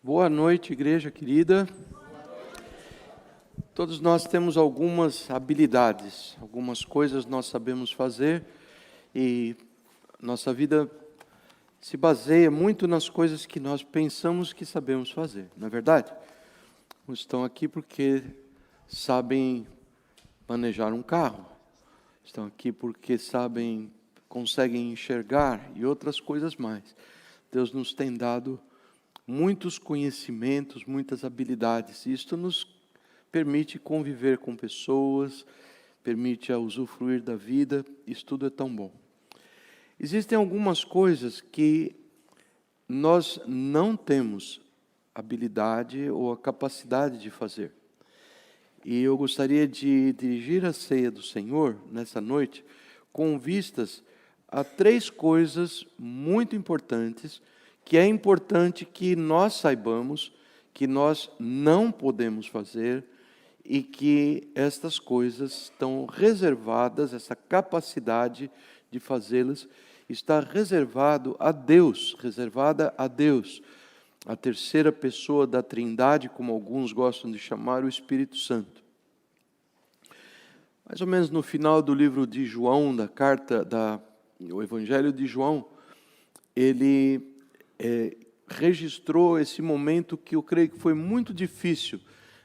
Boa noite, igreja querida. Todos nós temos algumas habilidades, algumas coisas nós sabemos fazer e nossa vida se baseia muito nas coisas que nós pensamos que sabemos fazer, não é verdade? Uns estão aqui porque sabem manejar um carro, estão aqui porque conseguem enxergar e outras coisas mais. Deus nos tem dado muitos conhecimentos, muitas habilidades. Isto nos permite conviver com pessoas, permite usufruir da vida. Isso tudo é tão bom. Existem algumas coisas que nós não temos habilidade ou a capacidade de fazer. E eu gostaria de dirigir a ceia do Senhor nessa noite com vistas a 3 coisas muito importantes que é importante que nós saibamos que nós não podemos fazer e que estas coisas estão reservadas, essa capacidade de fazê-las está reservada a Deus, a terceira pessoa da Trindade, como alguns gostam de chamar, o Espírito Santo. Mais ou menos no final do livro de João, o Evangelho de João, ele registrou esse momento que eu creio que foi muito difícil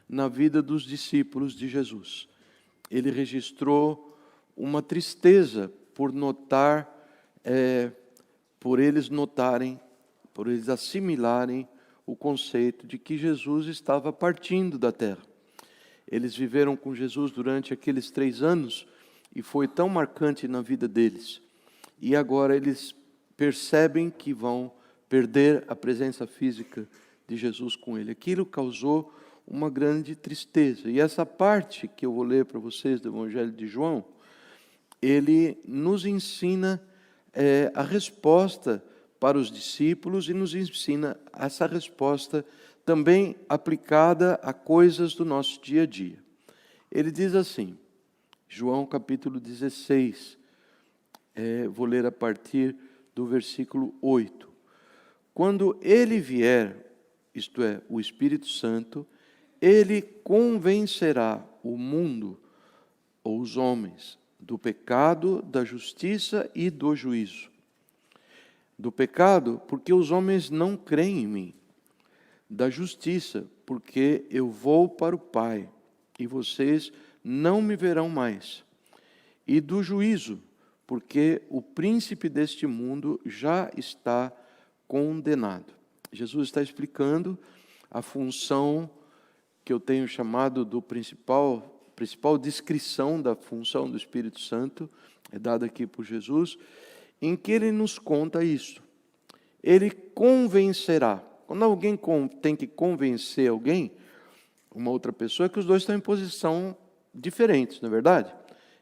na vida dos discípulos de Jesus. Ele registrou uma tristeza por eles assimilarem o conceito de que Jesus estava partindo da terra. Eles viveram com Jesus durante aqueles 3 anos e foi tão marcante na vida deles. E agora eles percebem que vão perder a presença física de Jesus com ele. Aquilo causou uma grande tristeza. E essa parte que eu vou ler para vocês do Evangelho de João, ele nos ensina a resposta para os discípulos e nos ensina essa resposta também aplicada a coisas do nosso dia a dia. Ele diz assim, João capítulo 16, vou ler a partir do versículo 8. Quando ele vier, isto é, o Espírito Santo, ele convencerá o mundo, ou os homens, do pecado, da justiça e do juízo. Do pecado, porque os homens não creem em mim. Da justiça, porque eu vou para o Pai, e vocês não me verão mais. E do juízo, porque o príncipe deste mundo já está condenado. Jesus está explicando a função que eu tenho chamado do principal descrição da função do Espírito Santo, é dada aqui por Jesus, em que ele nos conta isso. Ele convencerá. Quando alguém tem que convencer alguém, uma outra pessoa, é que os dois estão em posição diferentes, não é verdade?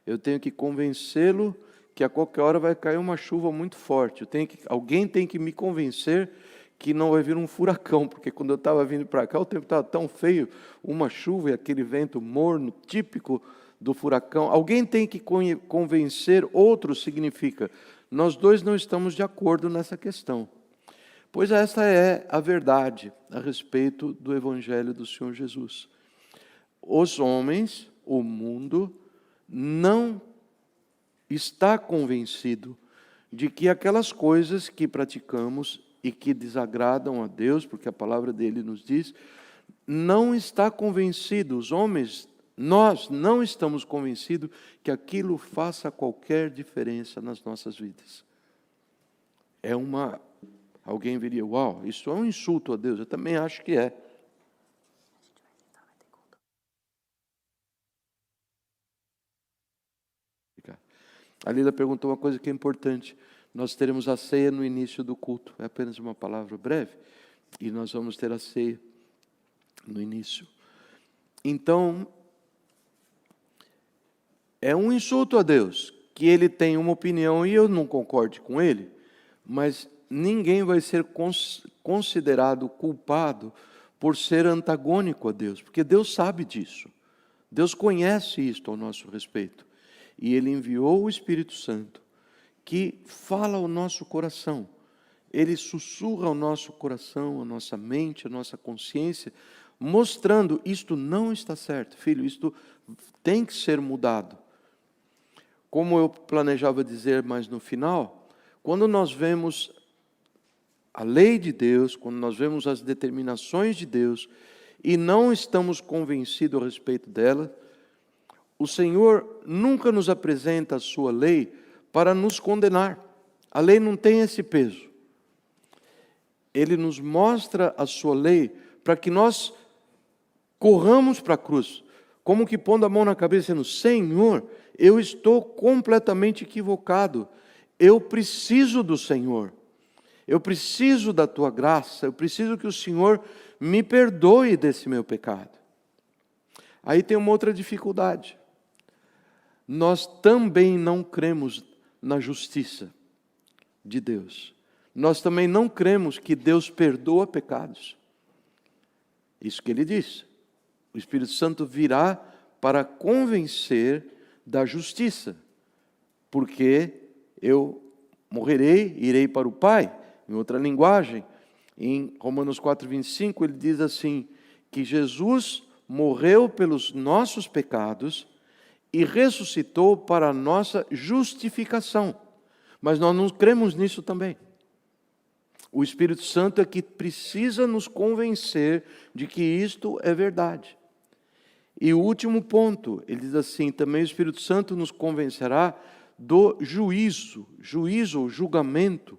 Eu tenho que convencê-lo que a qualquer hora vai cair uma chuva muito forte. Alguém tem que me convencer que não vai vir um furacão, porque quando eu estava vindo para cá, o tempo estava tão feio, uma chuva e aquele vento morno, típico do furacão. Alguém tem que convencer, outro significa, nós dois não estamos de acordo nessa questão. Pois essa é a verdade a respeito do Evangelho do Senhor Jesus. Os homens, o mundo, não está convencido de que aquelas coisas que praticamos e que desagradam a Deus, porque a palavra dele nos diz, não está convencido, os homens, nós não estamos convencidos que aquilo faça qualquer diferença nas nossas vidas. Alguém diria, uau, isso é um insulto a Deus, eu também acho que é. A Lila perguntou uma coisa que é importante. Nós teremos a ceia no início do culto. É apenas uma palavra breve. E nós vamos ter a ceia no início. Então, é um insulto a Deus que ele tem uma opinião e eu não concorde com ele, mas ninguém vai ser considerado culpado por ser antagônico a Deus, porque Deus sabe disso. Deus conhece isto ao nosso respeito. E ele enviou o Espírito Santo, que fala ao nosso coração ele sussurra ao nosso coração, à nossa mente, à nossa consciência, mostrando, isto não está certo, filho, isto tem que ser mudado. Como eu planejava dizer mais no final, quando nós vemos a lei de Deus, quando nós vemos as determinações de Deus, e não estamos convencidos a respeito dela, o Senhor nunca nos apresenta a sua lei para nos condenar. A lei não tem esse peso. Ele nos mostra a sua lei para que nós corramos para a cruz, como que pondo a mão na cabeça, dizendo: Senhor, eu estou completamente equivocado, eu preciso do Senhor, eu preciso da Tua graça, eu preciso que o Senhor me perdoe desse meu pecado. Aí tem uma outra dificuldade. Nós também não cremos na justiça de Deus. Nós também não cremos que Deus perdoa pecados. Isso que ele diz. O Espírito Santo virá para convencer da justiça, porque eu morrerei, irei para o Pai. Em outra linguagem, em Romanos 4:25, ele diz assim, que Jesus morreu pelos nossos pecados e ressuscitou para a nossa justificação. Mas nós não cremos nisso também. O Espírito Santo é que precisa nos convencer de que isto é verdade. E o último ponto, ele diz assim, também o Espírito Santo nos convencerá do juízo ou julgamento.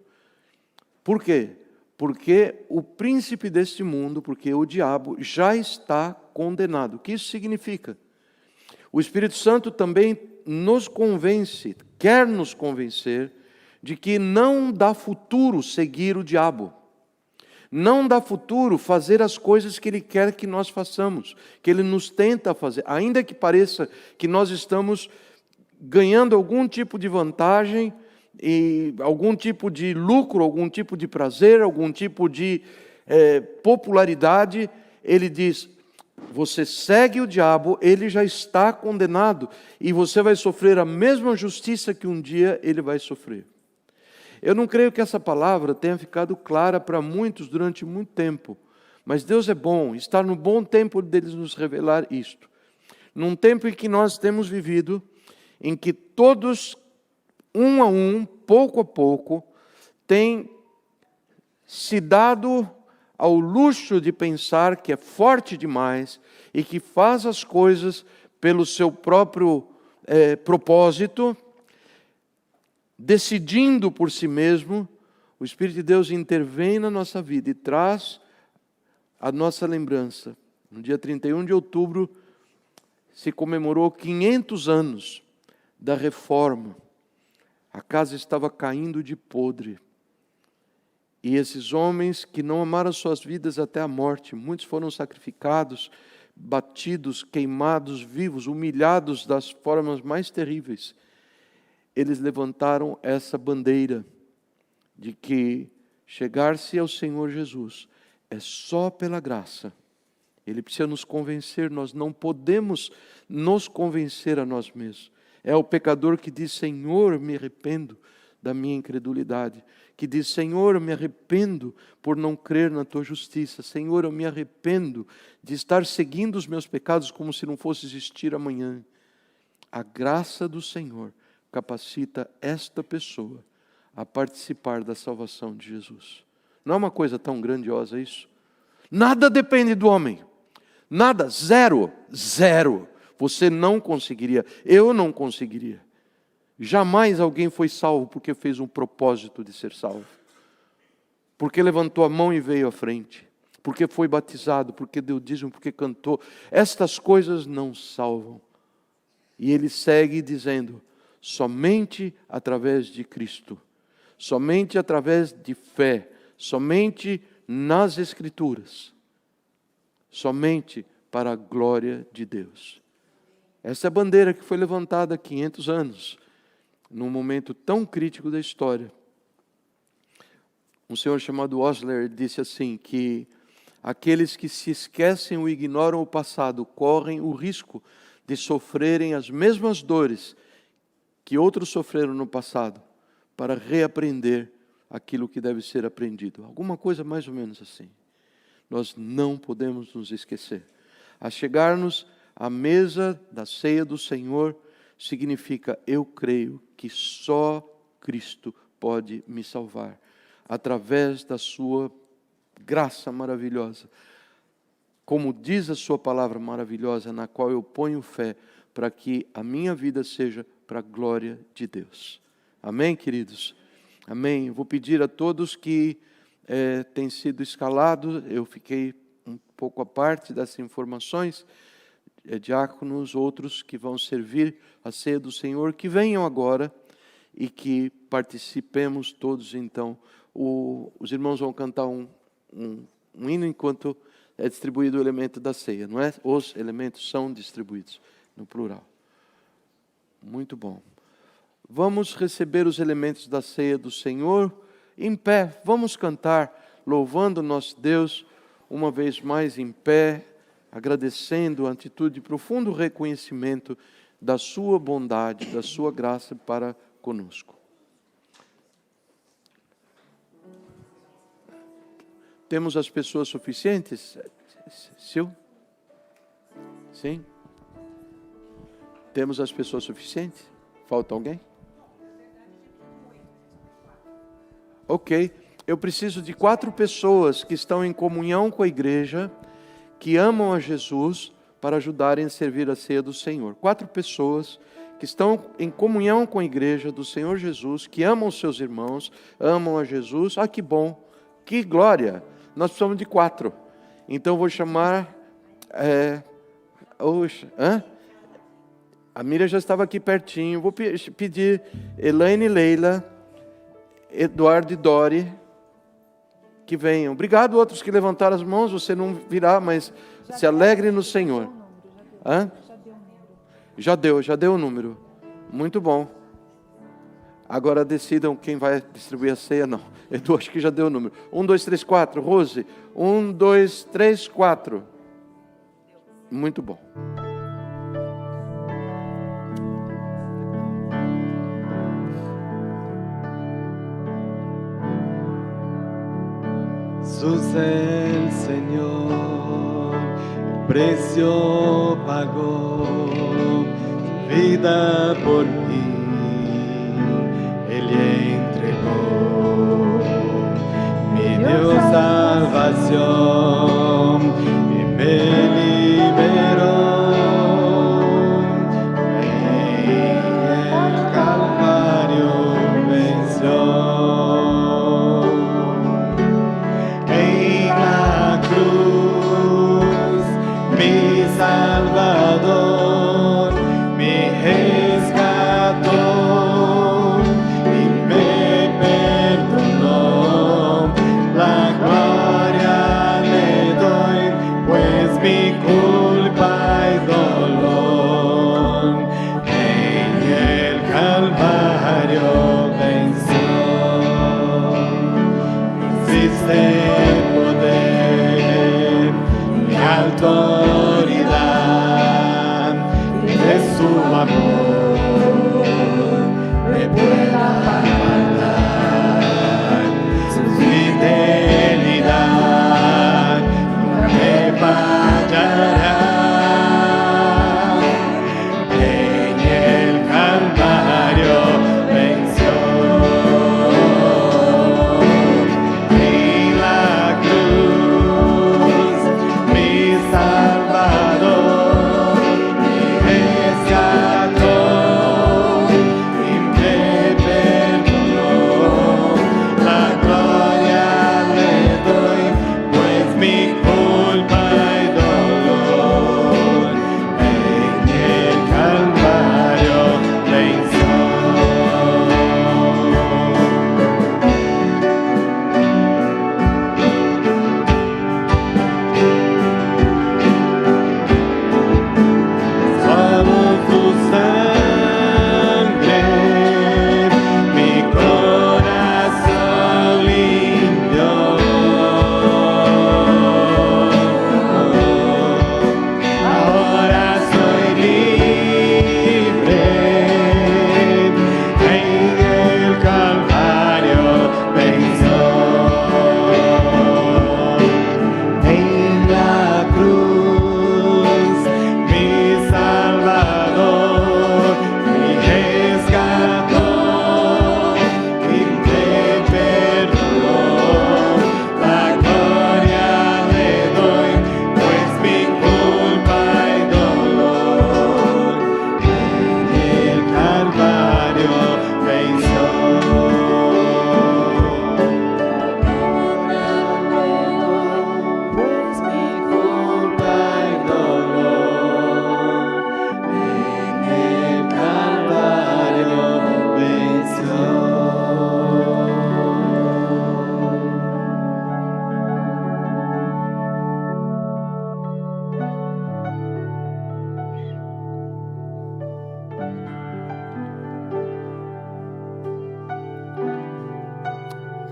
Por quê? Porque o príncipe deste mundo, porque o diabo já está condenado. O que isso significa? O Espírito Santo também nos convence, quer nos convencer, de que não dá futuro seguir o diabo. Não dá futuro fazer as coisas que ele quer que nós façamos, que ele nos tenta fazer. Ainda que pareça que nós estamos ganhando algum tipo de vantagem, e algum tipo de lucro, algum tipo de prazer, algum tipo de popularidade, ele diz: você segue o diabo, ele já está condenado, e você vai sofrer a mesma justiça que um dia ele vai sofrer. Eu não creio que essa palavra tenha ficado clara para muitos durante muito tempo, mas Deus é bom, está no bom tempo dele nos revelar isto. Num tempo em que nós temos vivido, em que todos, um a um, pouco a pouco, têm se dado ao luxo de pensar que é forte demais e que faz as coisas pelo seu próprio propósito, decidindo por si mesmo. O Espírito de Deus intervém na nossa vida e traz a nossa lembrança. No dia 31 de outubro se comemorou 500 anos da reforma. A casa estava caindo de podre. E esses homens que não amaram suas vidas até a morte, muitos foram sacrificados, batidos, queimados vivos, humilhados das formas mais terríveis. Eles levantaram essa bandeira de que chegar-se ao Senhor Jesus é só pela graça. Ele precisa nos convencer, nós não podemos nos convencer a nós mesmos. É o pecador que diz: Senhor, eu me arrependo da minha incredulidade, que diz: Senhor, eu me arrependo por não crer na Tua justiça, Senhor, eu me arrependo de estar seguindo os meus pecados como se não fosse existir amanhã. A graça do Senhor capacita esta pessoa a participar da salvação de Jesus. Não é uma coisa tão grandiosa isso? Nada depende do homem, nada, zero. Você não conseguiria, eu não conseguiria. Jamais alguém foi salvo porque fez um propósito de ser salvo, porque levantou a mão e veio à frente, porque foi batizado, porque deu dízimo, porque cantou. Estas coisas não salvam. E ele segue dizendo: somente através de Cristo, somente através de fé, somente nas Escrituras, somente para a glória de Deus. Essa é a bandeira que foi levantada há 500 anos, num momento tão crítico da história. Um senhor chamado Osler disse assim, que aqueles que se esquecem ou ignoram o passado correm o risco de sofrerem as mesmas dores que outros sofreram no passado, para reaprender aquilo que deve ser aprendido. Alguma coisa mais ou menos assim. Nós não podemos nos esquecer. A chegar-nos à mesa da ceia do Senhor, significa: eu creio que só Cristo pode me salvar, através da sua graça maravilhosa. Como diz a sua palavra maravilhosa, na qual eu ponho fé, para que a minha vida seja para a glória de Deus. Amém, queridos? Amém. Vou pedir a todos que têm sido escalados, eu fiquei um pouco à parte dessas informações, diáconos, outros que vão servir a ceia do Senhor, que venham agora e que participemos todos. Então, os irmãos vão cantar um hino enquanto é distribuído o elemento da ceia, não é? Os elementos são distribuídos, no plural. Muito bom. Vamos receber os elementos da ceia do Senhor em pé. Vamos cantar, louvando nosso Deus, uma vez mais em pé, agradecendo a atitude de profundo reconhecimento da sua bondade, da sua graça para conosco. Temos as pessoas suficientes? Sil? Sim? Temos as pessoas suficientes? Falta alguém? Ok. Eu preciso de 4 pessoas que estão em comunhão com a igreja, que amam a Jesus, para ajudarem a servir a ceia do Senhor. 4 pessoas que estão em comunhão com a igreja do Senhor Jesus, que amam os seus irmãos, amam a Jesus. Ah, que bom, que glória! Nós precisamos de 4. Então vou chamar... A Miriam já estava aqui pertinho. Vou pedir Elaine e Leila, Eduardo e Dori, que venham. Obrigado, outros que levantaram as mãos. Você não virá, mas se alegre no Senhor. Já deu o número. Muito bom. Agora decidam quem vai distribuir a ceia. Não, Edu, acho que já deu o número. 1, 2, 3, 4. Rose, 1, 2, 3, 4. Muito bom. Jesús el Señor, el precio pagó su vida por mí, Él entregó, me dio salvación y me liberó. En el Calvario venció. Salvador me rescató.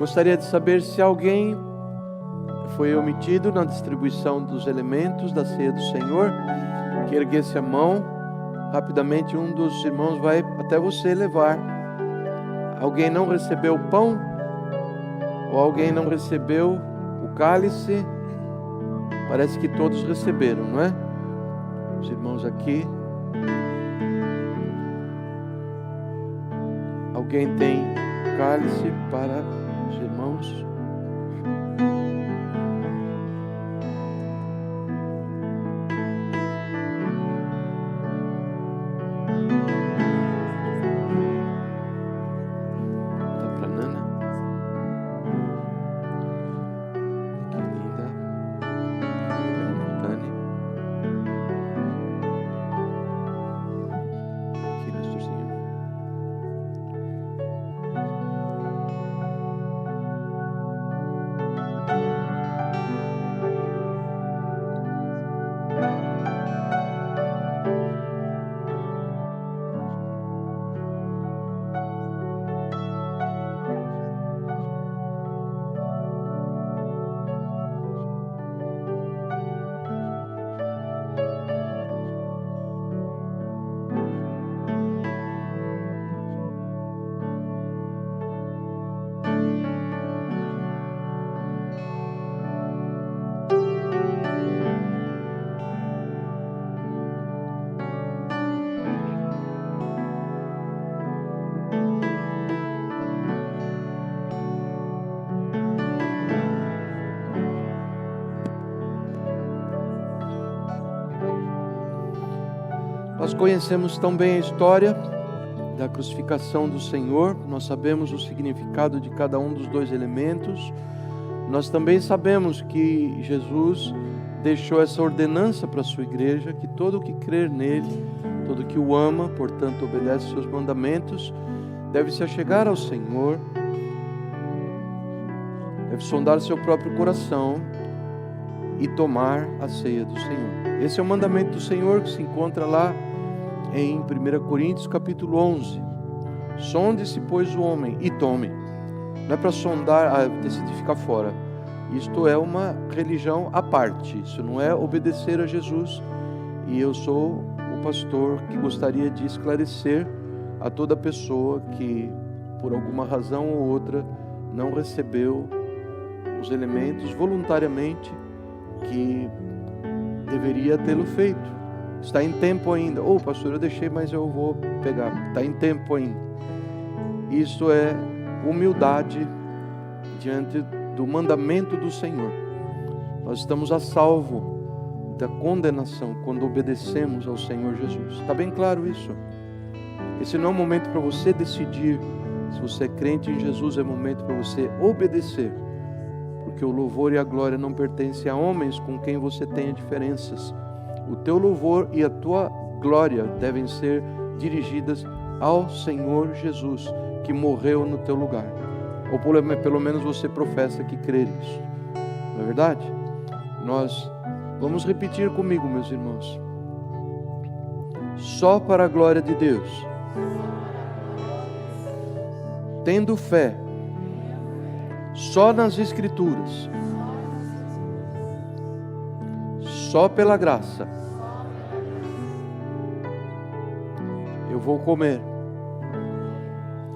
Gostaria de saber se alguém foi omitido na distribuição dos elementos da ceia do Senhor, que erguesse a mão. Rapidamente um dos irmãos vai até você levar. Alguém não recebeu o pão? Ou alguém não recebeu o cálice? Parece que todos receberam, não é? Os irmãos aqui. Alguém tem cálice para os irmãos? Nós conhecemos tão bem a história da crucificação do Senhor, nós sabemos o significado de cada um dos dois elementos, nós também sabemos que Jesus deixou essa ordenança para a sua igreja, que todo o que crer nele, todo o que o ama, portanto obedece seus mandamentos, deve se achegar ao Senhor, deve sondar seu próprio coração e tomar a ceia do Senhor. Esse é o mandamento do Senhor que se encontra lá em 1 Coríntios capítulo 11. Sonde-se, pois, o homem e tome. Não é para sondar, decidir ficar fora. Isto é uma religião à parte. Isso não é obedecer a Jesus. E eu sou o pastor que gostaria de esclarecer a toda pessoa que, por alguma razão ou outra, não recebeu os elementos voluntariamente, que deveria tê-lo feito. Está em tempo ainda. Pastor, eu deixei, mas eu vou pegar. Está em tempo ainda. Isso é humildade diante do mandamento do Senhor. Nós estamos a salvo da condenação quando obedecemos ao Senhor Jesus. Está bem claro isso? Esse não é um momento para você decidir se você é crente em Jesus, é momento para você obedecer. Porque o louvor e a glória não pertencem a homens com quem você tenha diferenças. O teu louvor e a tua glória devem ser dirigidas ao Senhor Jesus, que morreu no teu lugar. Ou pelo menos você professa que crê nisso. Não é verdade? Nós vamos repetir comigo, meus irmãos. Só para a glória de Deus, tendo fé, só nas Escrituras, só pela graça, eu vou comer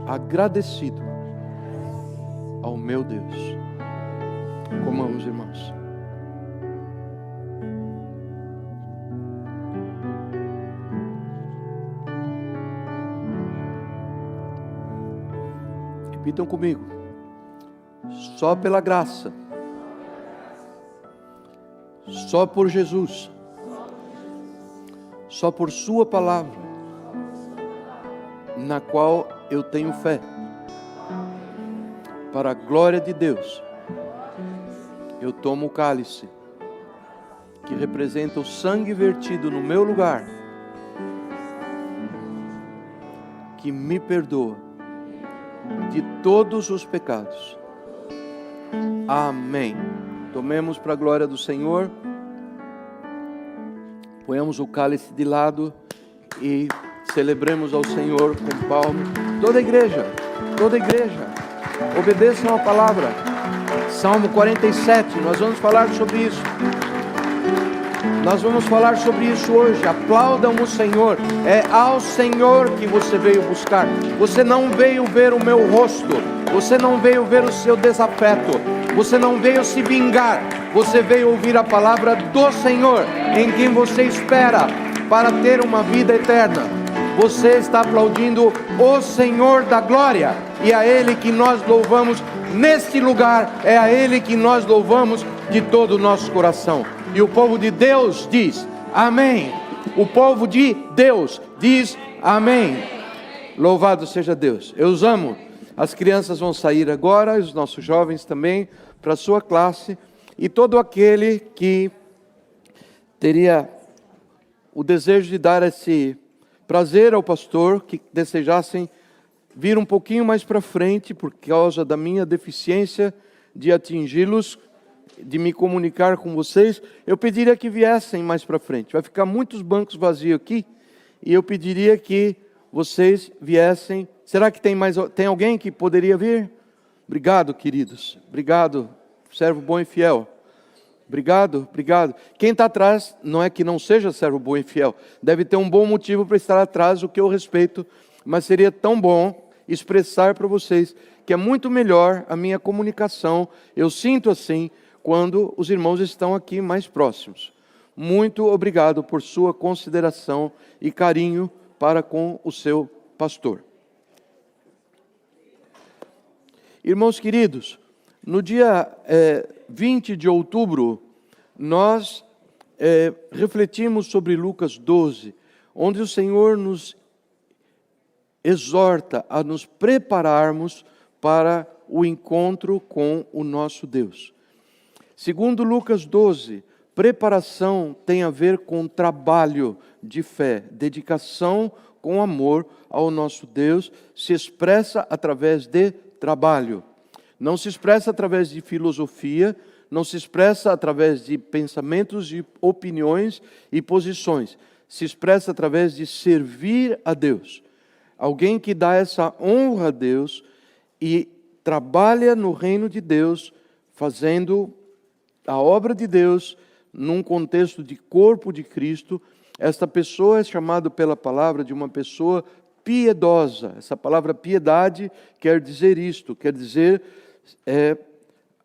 agradecido ao meu Deus. Comamos, irmãos. Repitam comigo. Só pela graça, só por Jesus, só por sua palavra, na qual eu tenho fé, para a glória de Deus, eu tomo o cálice, que representa o sangue vertido no meu lugar, que me perdoa de todos os pecados. Amém. Tomemos para a glória do Senhor. Ponhamos o cálice de lado e celebremos ao Senhor com palmas. Toda a igreja, Obedeçam a palavra. Salmo 47, nós vamos falar sobre isso. Nós vamos falar sobre isso hoje. Aplaudam o Senhor. É ao Senhor que você veio buscar. Você não veio ver o meu rosto. Você não veio ver o seu desafeto. Você não veio se vingar. Você veio ouvir a palavra do Senhor, em quem você espera para ter uma vida eterna. Você está aplaudindo o Senhor da glória. E a Ele que nós louvamos neste lugar. É a Ele que nós louvamos de todo o nosso coração. E o povo de Deus diz amém. O povo de Deus diz amém. Louvado seja Deus. Eu os amo. As crianças vão sair agora, os nossos jovens também, para a sua classe. E todo aquele que teria o desejo de dar esse prazer ao pastor, que desejassem vir um pouquinho mais para frente, por causa da minha deficiência de atingi-los, de me comunicar com vocês, eu pediria que viessem mais para frente. Vai ficar muitos bancos vazios aqui, e eu pediria que vocês viessem. Será que tem alguém que poderia vir? Obrigado, queridos. Obrigado, servo bom e fiel. Obrigado, obrigado. Quem está atrás, não é que não seja servo bom e fiel, deve ter um bom motivo para estar atrás, o que eu respeito, mas seria tão bom expressar para vocês que é muito melhor a minha comunicação, eu sinto assim, quando os irmãos estão aqui mais próximos. Muito obrigado por sua consideração e carinho para com o seu pastor. Irmãos queridos, no dia 20 de outubro, nós refletimos sobre Lucas 12, onde o Senhor nos exorta a nos prepararmos para o encontro com o nosso Deus. Segundo Lucas 12, preparação tem a ver com trabalho de fé, dedicação com amor ao nosso Deus, se expressa através de trabalho. Não se expressa através de filosofia, não se expressa através de pensamentos e opiniões e posições. Se expressa através de servir a Deus. Alguém que dá essa honra a Deus e trabalha no reino de Deus, fazendo a obra de Deus num contexto de corpo de Cristo. Esta pessoa é chamada pela palavra de uma pessoa piedosa. Essa palavra piedade quer dizer isto, quer dizer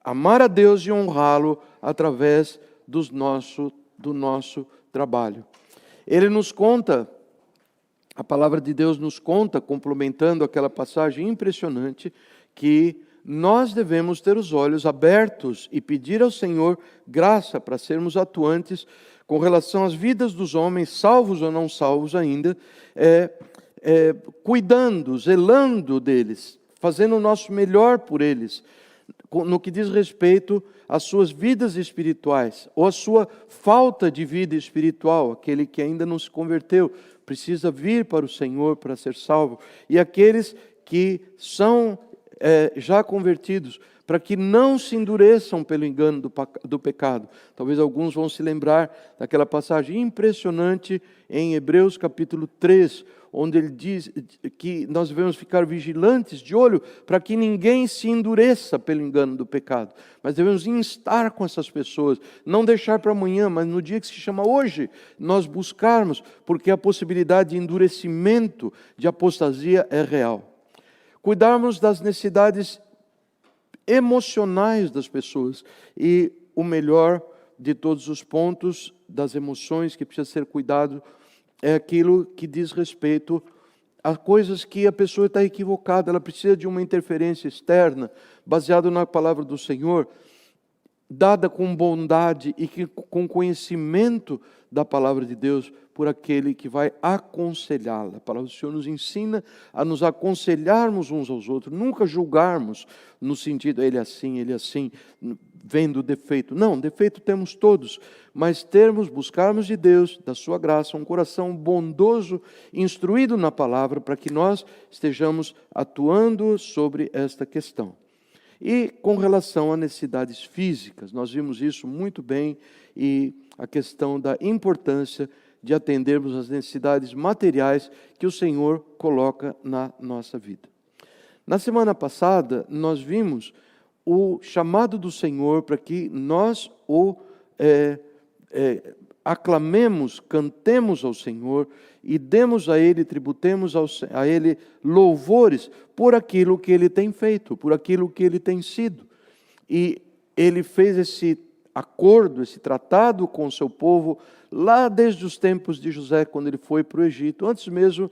amar a Deus e honrá-lo através do nosso trabalho. Ele nos conta, a palavra de Deus nos conta, complementando aquela passagem impressionante, que nós devemos ter os olhos abertos e pedir ao Senhor graça para sermos atuantes com relação às vidas dos homens, salvos ou não salvos ainda, cuidando, zelando deles, fazendo o nosso melhor por eles, no que diz respeito às suas vidas espirituais, ou à sua falta de vida espiritual. Aquele que ainda não se converteu precisa vir para o Senhor para ser salvo, e aqueles que são já convertidos, para que não se endureçam pelo engano do pecado. Talvez alguns vão se lembrar daquela passagem impressionante em Hebreus capítulo 3, onde ele diz que nós devemos ficar vigilantes, de olho, para que ninguém se endureça pelo engano do pecado. Mas devemos instar com essas pessoas, não deixar para amanhã, mas no dia que se chama hoje, nós buscarmos, porque a possibilidade de endurecimento, de apostasia é real. Cuidarmos das necessidades emocionais das pessoas, e o melhor de todos os pontos das emoções que precisa ser cuidado é aquilo que diz respeito a coisas que a pessoa está equivocada, ela precisa de uma interferência externa, baseada na palavra do Senhor, dada com bondade e com conhecimento da palavra de Deus, por aquele que vai aconselhá-la. A palavra do Senhor nos ensina a nos aconselharmos uns aos outros, nunca julgarmos no sentido, ele é assim, vendo defeito. Não, defeito temos todos, mas buscarmos de Deus, da sua graça, um coração bondoso, instruído na palavra, para que nós estejamos atuando sobre esta questão. E com relação a necessidades físicas, nós vimos isso muito bem, e a questão da importância de atendermos às necessidades materiais que o Senhor coloca na nossa vida. Na semana passada, nós vimos o chamado do Senhor para que nós o aclamemos, cantemos ao Senhor e demos a Ele, tributemos a Ele louvores por aquilo que Ele tem feito, por aquilo que Ele tem sido. E Ele fez esse acordo, esse tratado com o seu povo, lá desde os tempos de José, quando ele foi para o Egito, antes mesmo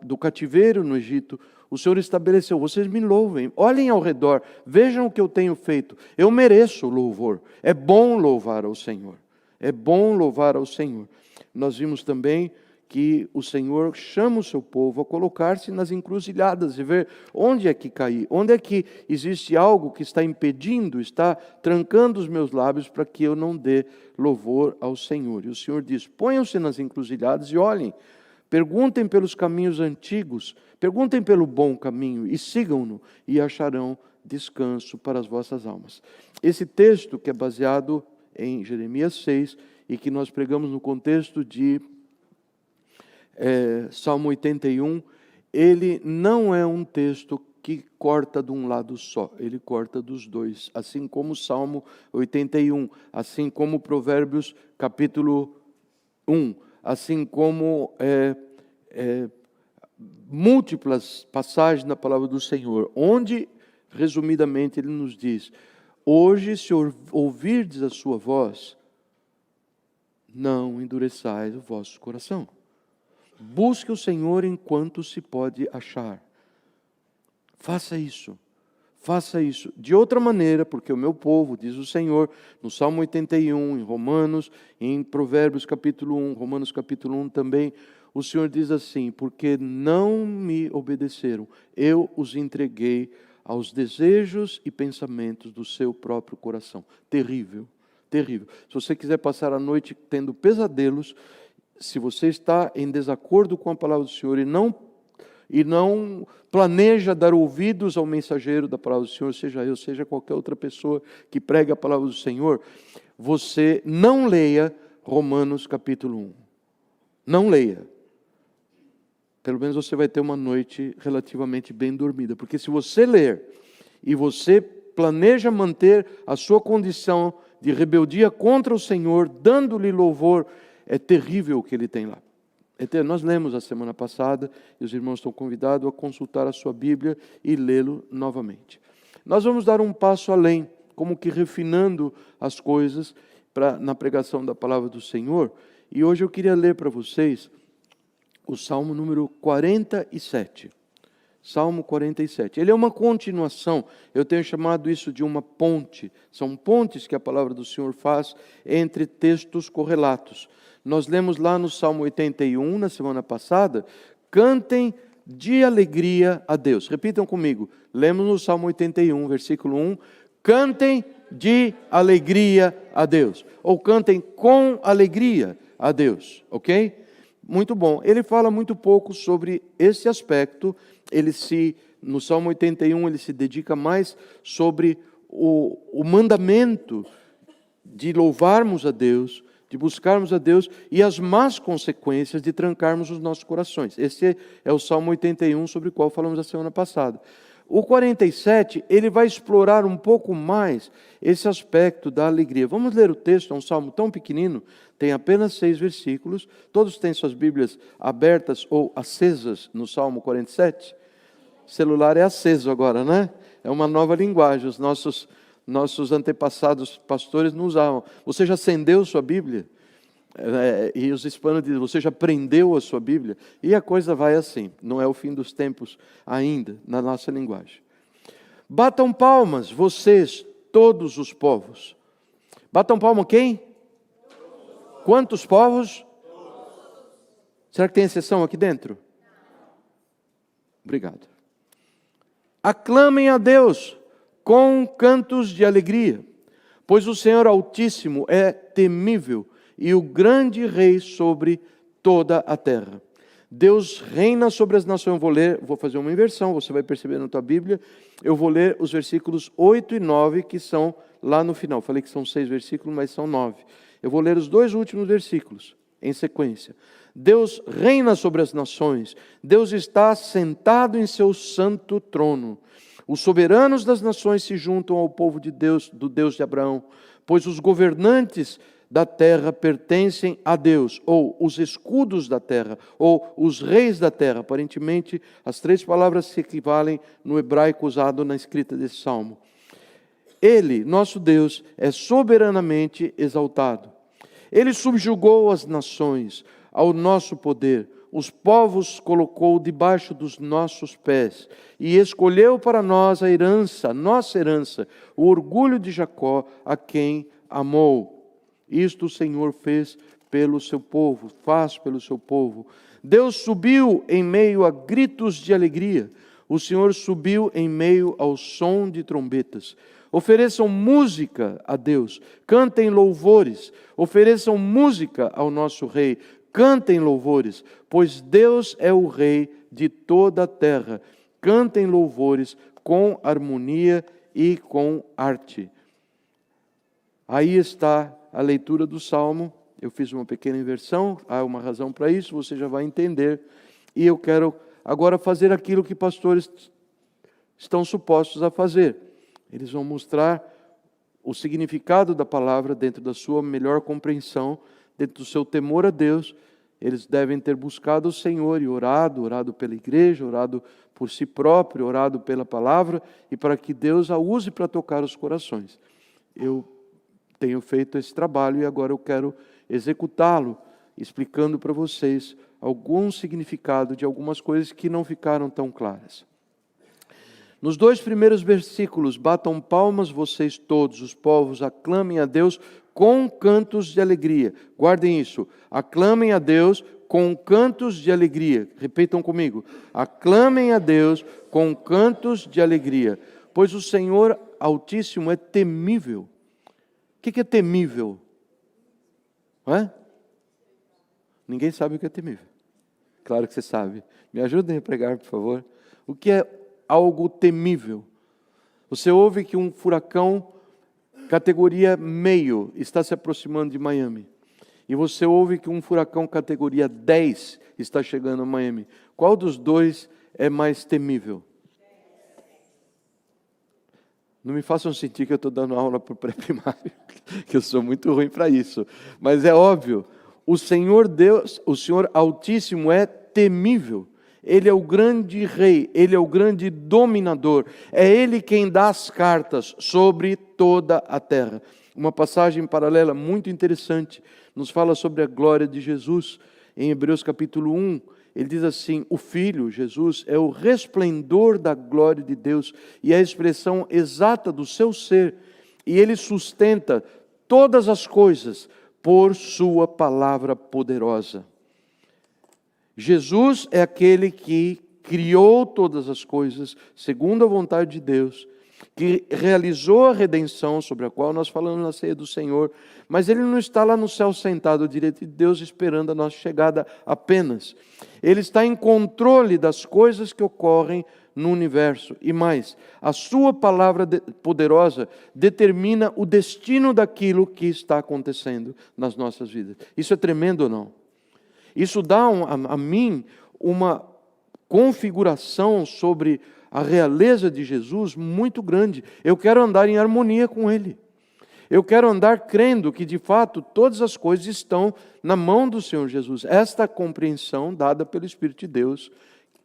do cativeiro no Egito. O Senhor estabeleceu: vocês me louvem, olhem ao redor, vejam o que eu tenho feito, eu mereço louvor, é bom louvar ao Senhor, é bom louvar ao Senhor. Nós vimos também que o Senhor chama o seu povo a colocar-se nas encruzilhadas e ver onde é que cair, onde é que existe algo que está impedindo, está trancando os meus lábios para que eu não dê louvor ao Senhor. E o Senhor diz: ponham-se nas encruzilhadas e olhem, perguntem pelos caminhos antigos, perguntem pelo bom caminho e sigam-no e acharão descanso para as vossas almas. Esse texto, que é baseado em Jeremias 6 e que nós pregamos no contexto de Salmo 81, ele não é um texto que corta de um lado só, ele corta dos dois, assim como o Salmo 81, assim como Provérbios capítulo 1, assim como múltiplas passagens na palavra do Senhor, onde, resumidamente, Ele nos diz: hoje, se ouvirdes a sua voz, não endureçais o vosso coração. Busque o Senhor enquanto se pode achar. Faça isso. Faça isso. De outra maneira, porque o meu povo, diz o Senhor, no Salmo 81, em Romanos, em Provérbios capítulo 1, Romanos capítulo 1 também, o Senhor diz assim: porque não me obedeceram, eu os entreguei aos desejos e pensamentos do seu próprio coração. Terrível, terrível. Se você quiser passar a noite tendo pesadelos, se você está em desacordo com a palavra do Senhor e não planeja dar ouvidos ao mensageiro da palavra do Senhor, seja eu, seja qualquer outra pessoa que prega a palavra do Senhor, você não leia Romanos capítulo 1. Não leia. Pelo menos você vai ter uma noite relativamente bem dormida. Porque se você ler e você planeja manter a sua condição de rebeldia contra o Senhor, dando-lhe louvor, é terrível o que ele tem lá. Nós lemos a semana passada, e os irmãos estão convidados a consultar a sua Bíblia e lê-lo novamente. Nós vamos dar um passo além, como que refinando as coisas na pregação da palavra do Senhor. E hoje eu queria ler para vocês o Salmo número 47. Salmo 47. Ele é uma continuação, eu tenho chamado isso de uma ponte. São pontes que a palavra do Senhor faz entre textos correlatos. Nós lemos lá no Salmo 81, na semana passada: cantem de alegria a Deus. Repitam comigo. Lemos no Salmo 81, versículo 1. Cantem de alegria a Deus. Ou cantem com alegria a Deus. Ok? Muito bom. Ele fala muito pouco sobre esse aspecto. No Salmo 81, ele se dedica mais sobre o mandamento de louvarmos a Deus, de buscarmos a Deus e as más consequências de trancarmos os nossos corações. Esse é o Salmo 81, sobre o qual falamos a semana passada. O 47, ele vai explorar um pouco mais esse aspecto da alegria. Vamos ler o texto, é um salmo tão pequenino, tem apenas 6 versículos. Todos têm suas Bíblias abertas ou acesas no Salmo 47? O celular é aceso agora, né? É uma nova linguagem, os nossos antepassados pastores não usavam. Você já acendeu sua Bíblia? E os hispanos dizem: você já prendeu a sua Bíblia? E a coisa vai assim, não é o fim dos tempos ainda, na nossa linguagem. Batam palmas, vocês, todos os povos. Batam palma quem? Quantos povos? Será que tem exceção aqui dentro? Obrigado. Aclamem a Deus com cantos de alegria, pois o Senhor Altíssimo é temível e o grande Rei sobre toda a terra. Deus reina sobre as nações. Vou fazer uma inversão, você vai perceber na tua Bíblia. Eu vou ler os versículos 8 e 9, que são lá no final. Falei que são 6 versículos, mas são 9. Eu vou ler os 2 últimos versículos em sequência. Deus reina sobre as nações. Deus está sentado em seu santo trono. Os soberanos das nações se juntam ao povo de Deus, do Deus de Abraão, pois os governantes da terra pertencem a Deus, ou os escudos da terra, ou os reis da terra. Aparentemente, as três palavras se equivalem no hebraico usado na escrita desse salmo. Ele, nosso Deus, é soberanamente exaltado. Ele subjugou as nações ao nosso poder. Os povos colocou debaixo dos nossos pés e escolheu para nós a herança, nossa herança, o orgulho de Jacó, a quem amou. Isto o Senhor fez pelo seu povo, faz pelo seu povo. Deus subiu em meio a gritos de alegria. O Senhor subiu em meio ao som de trombetas. Ofereçam música a Deus, cantem louvores, ofereçam música ao nosso Rei, cantem louvores, pois Deus é o Rei de toda a terra. Cantem louvores com harmonia e com arte. Aí está a leitura do Salmo. Eu fiz uma pequena inversão, há uma razão para isso, você já vai entender. E eu quero agora fazer aquilo que pastores estão supostos a fazer. Eles vão mostrar o significado da palavra dentro da sua melhor compreensão, dentro do seu temor a Deus. Eles devem ter buscado o Senhor e orado pela igreja, orado por si próprio, orado pela palavra, e para que Deus a use para tocar os corações. Eu tenho feito esse trabalho e agora eu quero executá-lo, explicando para vocês algum significado de algumas coisas que não ficaram tão claras. Nos 2 primeiros versículos, batam palmas vocês todos, os povos, aclamem a Deus com cantos de alegria. Guardem isso, aclamem a Deus com cantos de alegria. Repitam comigo, aclamem a Deus com cantos de alegria, pois o Senhor Altíssimo é temível. O que é temível? Ninguém sabe o que é temível. Claro que você sabe. Me ajudem a pregar, por favor. O que é algo temível? Você ouve que um furacão categoria meio está se aproximando de Miami. E você ouve que um furacão categoria 10 está chegando a Miami. Qual dos dois é mais temível? Não me façam sentir que eu estou dando aula para o pré-primário, que eu sou muito ruim para isso. Mas é óbvio, o Senhor Deus, o Senhor Altíssimo é temível. Ele é o grande rei, Ele é o grande dominador. É Ele quem dá as cartas sobre toda a terra. Uma passagem paralela muito interessante nos fala sobre a glória de Jesus. Em Hebreus capítulo 1, ele diz assim: o Filho, Jesus, é o resplendor da glória de Deus e a expressão exata do seu ser. E Ele sustenta todas as coisas por sua palavra poderosa. Jesus é aquele que criou todas as coisas segundo a vontade de Deus, que realizou a redenção sobre a qual nós falamos na ceia do Senhor, mas Ele não está lá no céu sentado à direita de Deus esperando a nossa chegada apenas. Ele está em controle das coisas que ocorrem no universo. E mais, a sua palavra poderosa determina o destino daquilo que está acontecendo nas nossas vidas. Isso é tremendo ou não? Isso dá a mim uma configuração sobre a realeza de Jesus muito grande. Eu quero andar em harmonia com Ele. Eu quero andar crendo que, de fato, todas as coisas estão na mão do Senhor Jesus. Esta compreensão dada pelo Espírito de Deus,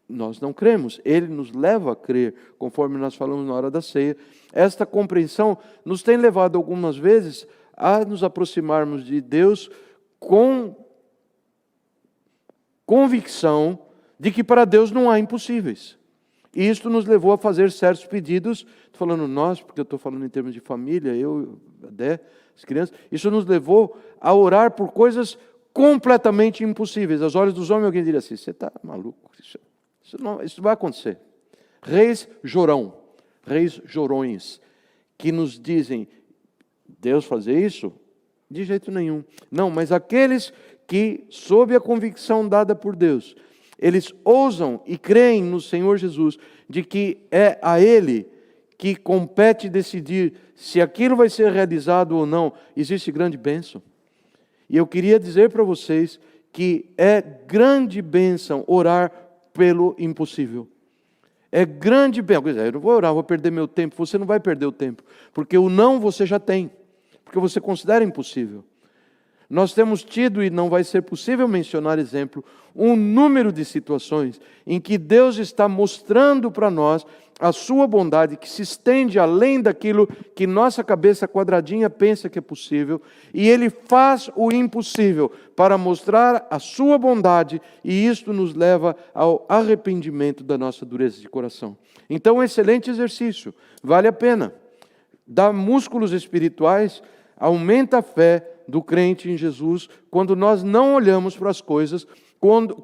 nós não cremos. Ele nos leva a crer, conforme nós falamos na hora da ceia. Esta compreensão nos tem levado algumas vezes a nos aproximarmos de Deus com convicção de que para Deus não há impossíveis. E isto nos levou a fazer certos pedidos, estou falando nós, porque eu estou falando em termos de família, eu, Adé, as crianças, isso nos levou a orar por coisas completamente impossíveis. Aos olhos dos homens alguém diria assim: você está maluco, isso não vai acontecer. Reis jorões, que nos dizem, Deus fazer isso? De jeito nenhum. Não, mas aqueles que, sob a convicção dada por Deus, eles ousam e creem no Senhor Jesus, de que é a Ele que compete decidir se aquilo vai ser realizado ou não, existe grande bênção. E eu queria dizer para vocês que é grande bênção orar pelo impossível. É grande bênção. Eu não vou orar, vou perder meu tempo. Você não vai perder o tempo, porque o não você já tem, porque você considera impossível. Nós temos tido, e não vai ser possível mencionar exemplo, um número de situações em que Deus está mostrando para nós a sua bondade, que se estende além daquilo que nossa cabeça quadradinha pensa que é possível, e Ele faz o impossível para mostrar a sua bondade, e isto nos leva ao arrependimento da nossa dureza de coração. Então, um excelente exercício, vale a pena. Dá músculos espirituais, aumenta a fé do crente em Jesus, quando nós não olhamos para as coisas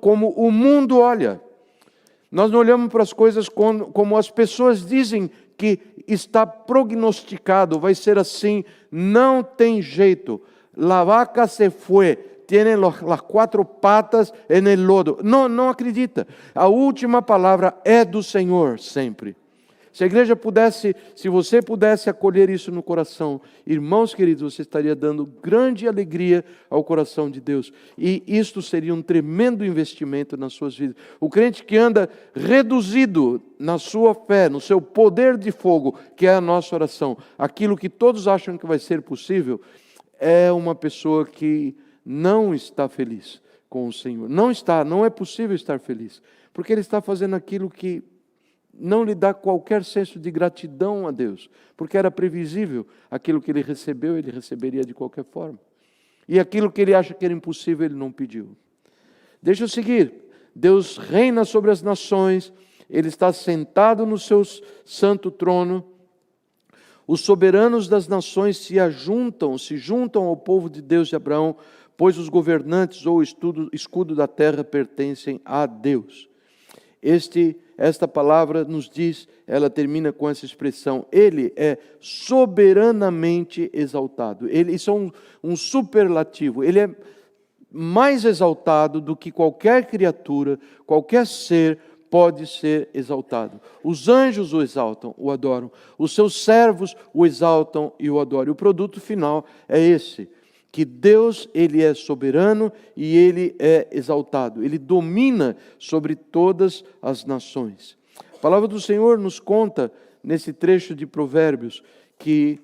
como o mundo olha. Nós não olhamos para as coisas como as pessoas dizem que está prognosticado, vai ser assim, não tem jeito. La vaca se fue, tiene las quatro patas en el lodo. Não acredita. A última palavra é do Senhor, sempre. Se a igreja pudesse, se você pudesse acolher isso no coração, irmãos queridos, você estaria dando grande alegria ao coração de Deus. E isto seria um tremendo investimento nas suas vidas. O crente que anda reduzido na sua fé, no seu poder de fogo, que é a nossa oração, aquilo que todos acham que vai ser possível, é uma pessoa que não está feliz com o Senhor. Não é possível estar feliz, porque ele está fazendo aquilo que não lhe dá qualquer senso de gratidão a Deus, porque era previsível, aquilo que ele recebeu, ele receberia de qualquer forma. E aquilo que ele acha que era impossível, ele não pediu. Deixa eu seguir. Deus reina sobre as nações, Ele está sentado no seu santo trono. Os soberanos das nações se juntam ao povo de Deus de Abraão, pois os governantes ou escudo da terra pertencem a Deus. Esta palavra nos diz, ela termina com essa expressão, Ele é soberanamente exaltado. Isso é um superlativo, Ele é mais exaltado do que qualquer criatura, qualquer ser pode ser exaltado. Os anjos o exaltam, o adoram. Os seus servos o exaltam e o adoram. E o produto final é esse, que Deus, Ele é soberano e Ele é exaltado. Ele domina sobre todas as nações. A palavra do Senhor nos conta, nesse trecho de Provérbios, que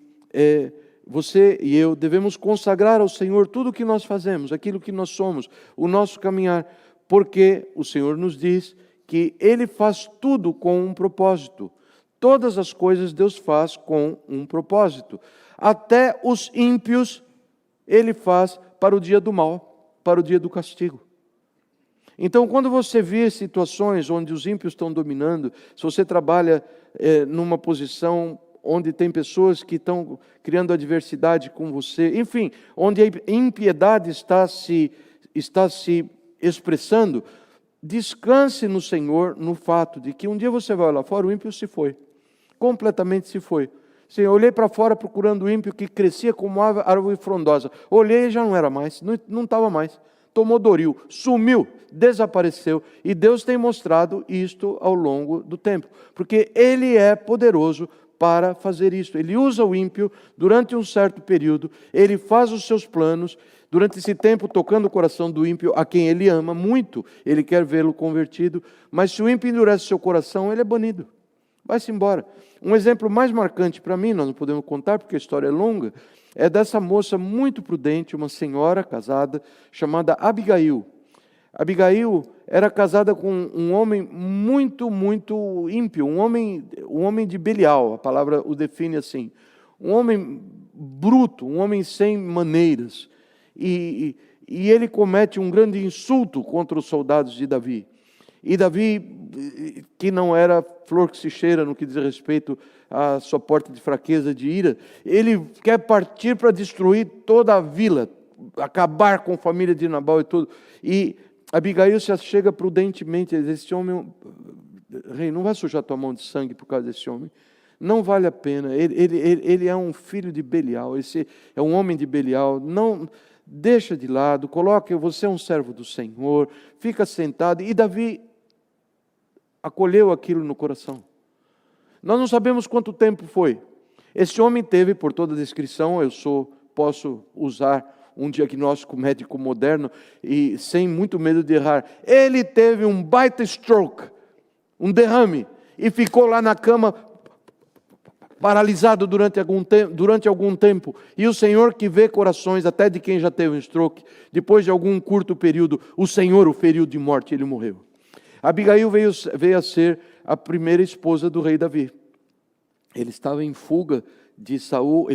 você e eu devemos consagrar ao Senhor tudo o que nós fazemos, aquilo que nós somos, o nosso caminhar, porque o Senhor nos diz que Ele faz tudo com um propósito. Todas as coisas Deus faz com um propósito. Até os ímpios Ele faz para o dia do mal, para o dia do castigo. Então, quando você vê situações onde os ímpios estão dominando, se você trabalha numa posição onde tem pessoas que estão criando adversidade com você, enfim, onde a impiedade está se expressando, descanse no Senhor, no fato de que um dia você vai lá fora, o ímpio se foi, completamente se foi. Sim, eu olhei para fora procurando o ímpio que crescia como árvore frondosa. Olhei e já não era mais, não estava mais. Tomou Doril, sumiu, desapareceu. E Deus tem mostrado isto ao longo do tempo. Porque Ele é poderoso para fazer isso. Ele usa o ímpio durante um certo período. Ele faz os seus planos. Durante esse tempo, tocando o coração do ímpio, a quem Ele ama muito. Ele quer vê-lo convertido. Mas se o ímpio endurece seu coração, ele é banido. Vai-se embora. Um exemplo mais marcante para mim, nós não podemos contar porque a história é longa, é dessa moça muito prudente, uma senhora casada, chamada Abigail. Abigail era casada com um homem muito, muito ímpio, um homem de Belial, a palavra o define assim. Um homem bruto, um homem sem maneiras. E ele comete um grande insulto contra os soldados de Davi. E Davi, que não era flor que se cheira no que diz respeito à sua porta de fraqueza, de ira, ele quer partir para destruir toda a vila, acabar com a família de Nabal e tudo. E Abigail se chega prudentemente e diz, esse homem, rei, não vai sujar tua mão de sangue por causa desse homem. Não vale a pena, ele é um filho de Belial, esse é um homem de Belial, não... Deixa de lado, coloque, você é um servo do Senhor, fica sentado. E Davi acolheu aquilo no coração. Nós não sabemos quanto tempo foi. Esse homem teve, por toda a descrição, posso usar um diagnóstico médico moderno e sem muito medo de errar. Ele teve um baita stroke, um derrame, e ficou lá na cama paralisado durante algum tempo. E o Senhor, que vê corações até de quem já teve um stroke, depois de algum curto período, o Senhor o feriu de morte e ele morreu. Abigail veio a ser a primeira esposa do rei Davi. Ele estava em fuga de Saul,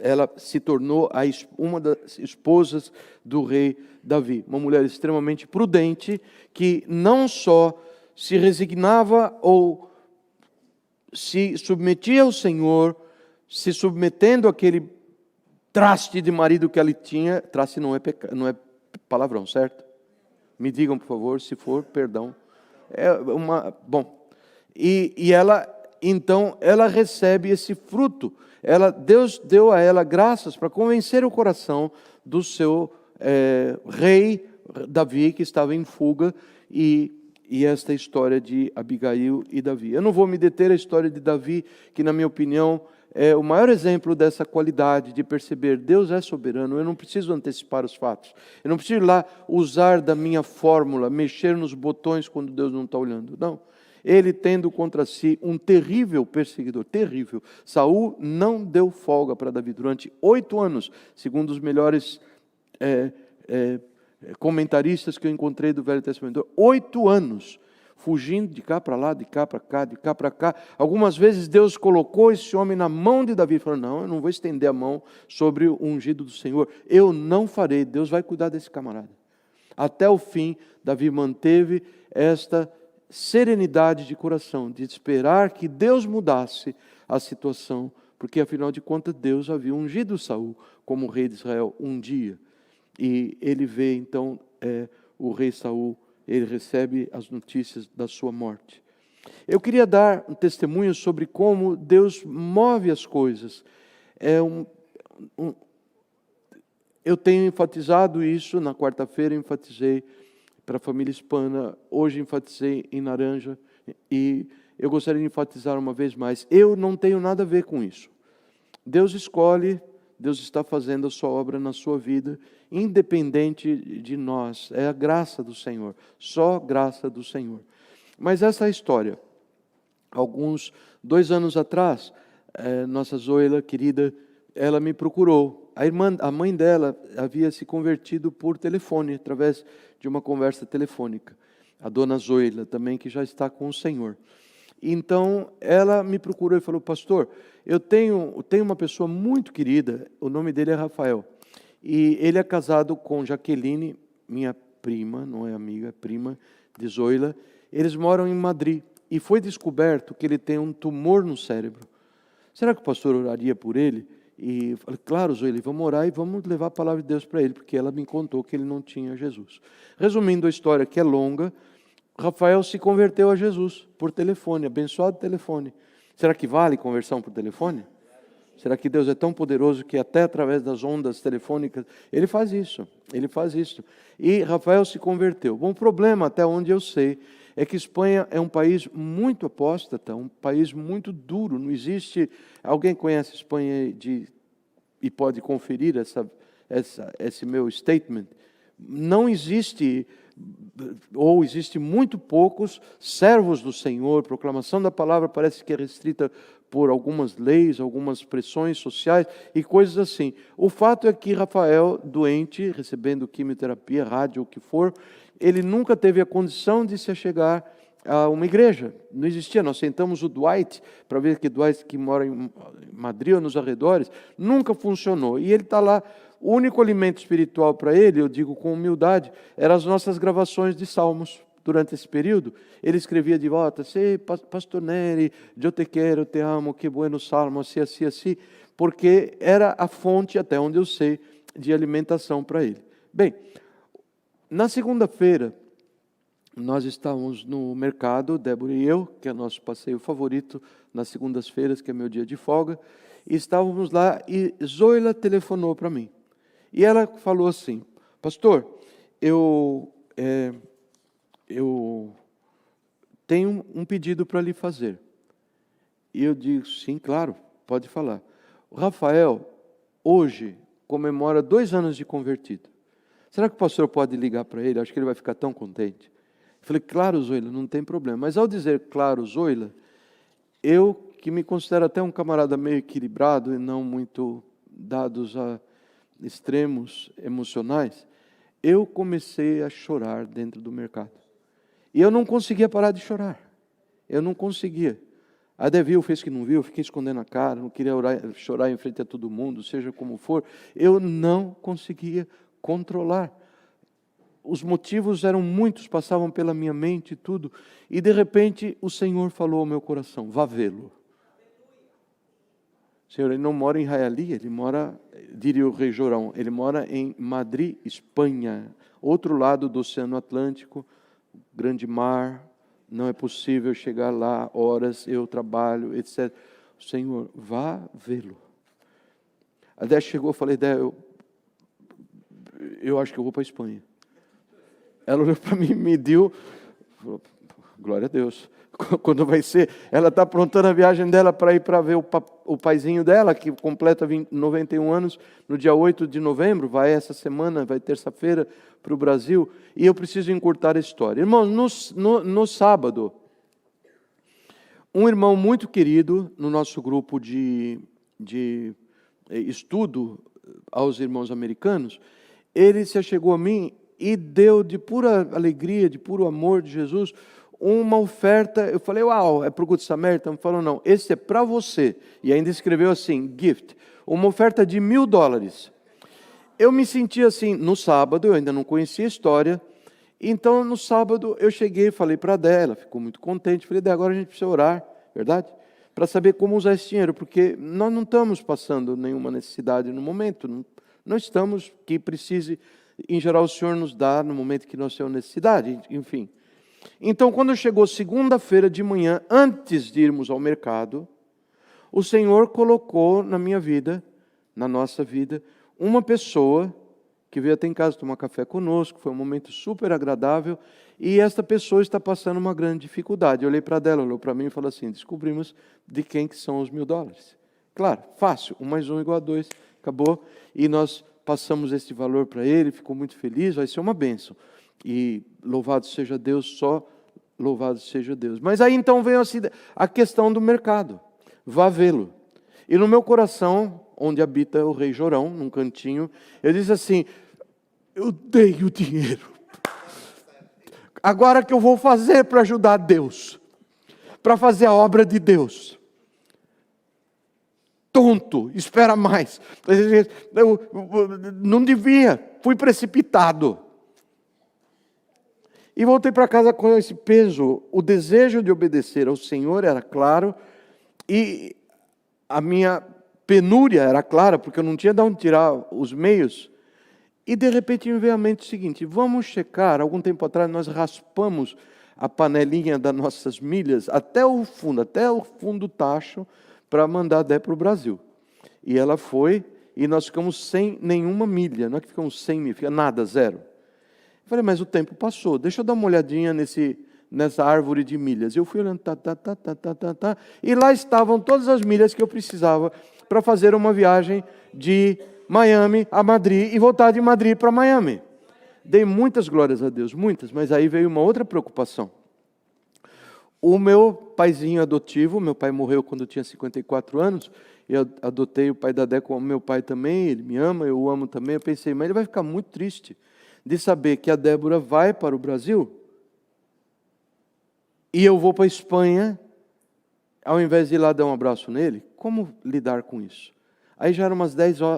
ela se tornou uma das esposas do rei Davi. Uma mulher extremamente prudente, que não só se resignava ou se submetia ao Senhor, se submetendo àquele traste de marido que ela tinha. Traste não é palavrão, certo? Me digam, por favor, se for, perdão. Bom, e ela, então, ela recebe esse fruto. Deus deu a ela graças para convencer o coração do seu rei Davi, que estava em fuga, e esta história de Abigail e Davi. Eu não vou me deter à história de Davi, que na minha opinião é o maior exemplo dessa qualidade de perceber, Deus é soberano, eu não preciso antecipar os fatos, eu não preciso ir lá usar da minha fórmula, mexer nos botões quando Deus não está olhando, não. Ele tendo contra si um terrível perseguidor, terrível. Saul não deu folga para Davi durante 8 anos, segundo os melhores comentaristas que eu encontrei do Velho Testamento. 8 anos, fugindo de cá para lá, de cá para cá, de cá para cá. Algumas vezes Deus colocou esse homem na mão de Davi, falou, não, eu não vou estender a mão sobre o ungido do Senhor, eu não farei, Deus vai cuidar desse camarada. Até o fim, Davi manteve esta serenidade de coração, de esperar que Deus mudasse a situação, porque afinal de contas Deus havia ungido Saul como rei de Israel um dia. E ele vê então o rei Saul, ele recebe as notícias da sua morte. Eu queria dar um testemunho sobre como Deus move as coisas. Eu tenho enfatizado isso, na quarta-feira enfatizei para a família hispana, hoje enfatizei em Naranja, e eu gostaria de enfatizar uma vez mais, eu não tenho nada a ver com isso. Deus escolhe, Deus está fazendo a sua obra na sua vida, independente de nós, é a graça do Senhor, só graça do Senhor. Mas essa história, 2 anos atrás, nossa Zoila querida, ela me procurou. A mãe dela havia se convertido por telefone, através de uma conversa telefônica. A dona Zoila também, que já está com o Senhor. Então, ela me procurou e falou, pastor, eu tenho uma pessoa muito querida, o nome dele é Rafael, e ele é casado com Jaqueline, minha prima, não é amiga, é prima de Zoila. Eles moram em Madrid, e foi descoberto que ele tem um tumor no cérebro. Será que o pastor oraria por ele? E falei, claro, Zoila, vamos orar e vamos levar a palavra de Deus para ele, porque ela me contou que ele não tinha Jesus. Resumindo a história, que é longa, Rafael se converteu a Jesus por telefone, abençoado telefone. Será que vale conversão por telefone? Será que Deus é tão poderoso que até através das ondas telefônicas, Ele faz isso. E Rafael se converteu. Bom, o problema, até onde eu sei, é que Espanha é um país muito apóstata, um país muito duro. Não existe... Alguém conhece Espanha e pode conferir esse meu statement? Não existe, ou existe muito poucos servos do Senhor. Proclamação da palavra parece que é restrita por algumas leis, algumas pressões sociais e coisas assim. O fato é que Rafael, doente, recebendo quimioterapia, rádio, o que for, ele nunca teve a condição de se achegar a uma igreja. Não existia. Nós sentamos o Dwight, para ver que Dwight, que mora em Madrid ou nos arredores, nunca funcionou. E ele está lá. O único alimento espiritual para ele, eu digo com humildade, eram as nossas gravações de salmos. Durante esse período, ele escrevia de volta, pastor Neri, eu te quero, te amo, que bueno salmo, assim, porque era a fonte, até onde eu sei, de alimentação para ele. Bem, na segunda-feira, nós estávamos no mercado, Débora e eu, que é nosso passeio favorito, nas segundas-feiras, que é meu dia de folga, e estávamos lá e Zoila telefonou para mim. E ela falou assim, pastor, eu tenho um pedido para lhe fazer. E eu digo, sim, claro, pode falar. O Rafael, hoje, comemora 2 anos de convertido. Será que o pastor pode ligar para ele? Acho que ele vai ficar tão contente. Eu falei, claro, Zoila, não tem problema. Mas ao dizer claro, Zoila, eu, que me considero até um camarada meio equilibrado e não muito dados a extremos emocionais, eu comecei a chorar dentro do mercado. E eu não conseguia parar de chorar. Eu não conseguia. A Devil fez que não viu, eu fiquei escondendo a cara, não queria chorar em frente a todo mundo, seja como for. Eu não conseguia controlar. Os motivos eram muitos, passavam pela minha mente e tudo. E de repente o Senhor falou ao meu coração, vá vê-lo. Senhor, ele não mora em Hialeah, ele mora, diria o rei Jorão, ele mora em Madrid, Espanha, outro lado do Oceano Atlântico, grande mar, não é possível chegar lá, horas, eu trabalho, etc. Senhor, vá vê-lo. A Dé chegou, eu falei, Dé, eu acho que eu vou para a Espanha. Ela olhou para mim, mediu, falou, glória a Deus. Quando vai ser? Ela está aprontando a viagem dela para ir para ver o paizinho dela, que completa 91 anos, no dia 8 de novembro, vai essa semana, vai terça-feira para o Brasil, e eu preciso encurtar a história. Irmãos, no sábado, um irmão muito querido no nosso grupo de estudo aos irmãos americanos, ele se achegou a mim e deu de pura alegria, de puro amor de Jesus, uma oferta. Eu falei, uau, é para o Good Samaritan? Ele falou, não, esse é para você. E ainda escreveu assim, gift, uma oferta de $1.000. Eu me senti assim, no sábado, eu ainda não conhecia a história, então no sábado eu cheguei e falei para a Dé, ela ficou muito contente, falei, Dé, agora a gente precisa orar, verdade? Para saber como usar esse dinheiro, porque nós não estamos passando nenhuma necessidade no momento, não estamos que precise, em geral o Senhor nos dá no momento que nós temos necessidade, enfim. Então, quando chegou segunda-feira de manhã, antes de irmos ao mercado, o Senhor colocou na minha vida, na nossa vida, uma pessoa que veio até em casa tomar café conosco, foi um momento super agradável, e esta pessoa está passando uma grande dificuldade. Eu olhei para ela, olhou para mim e falou assim, descobrimos de quem que são os $1.000. Claro, fácil, 1 mais 1 igual a 2, acabou, e nós passamos esse valor para ele, ficou muito feliz, vai ser uma bênção. E louvado seja Deus, só louvado seja Deus. Mas aí então vem a questão do mercado. Vá vê-lo. E no meu coração, onde habita o rei Jorão, num cantinho, eu disse assim, eu dei o dinheiro. Agora que eu vou fazer para ajudar Deus? Para fazer a obra de Deus? Tonto, espera mais. Eu não devia, fui precipitado. E voltei para casa com esse peso. O desejo de obedecer ao Senhor era claro, e a minha penúria era clara, porque eu não tinha de onde tirar os meios. E de repente me veio à mente o seguinte, vamos checar, algum tempo atrás nós raspamos a panelinha das nossas milhas até o fundo do tacho, para mandar a Dé para o Brasil. E ela foi, e nós ficamos sem nenhuma milha, não é que ficamos sem milha, fica nada, zero. Eu falei, mas o tempo passou, deixa eu dar uma olhadinha nessa árvore de milhas. Eu fui olhando, e lá estavam todas as milhas que eu precisava para fazer uma viagem de Miami a Madrid e voltar de Madrid para Miami. Dei muitas glórias a Deus, muitas, mas aí veio uma outra preocupação. O meu paizinho adotivo, meu pai morreu quando eu tinha 54 anos, eu adotei o pai da Dé como meu pai também, ele me ama, eu o amo também. Eu pensei, mas ele vai ficar muito triste de saber que a Débora vai para o Brasil e eu vou para a Espanha, ao invés de ir lá dar um abraço nele. Como lidar com isso? Aí já eram umas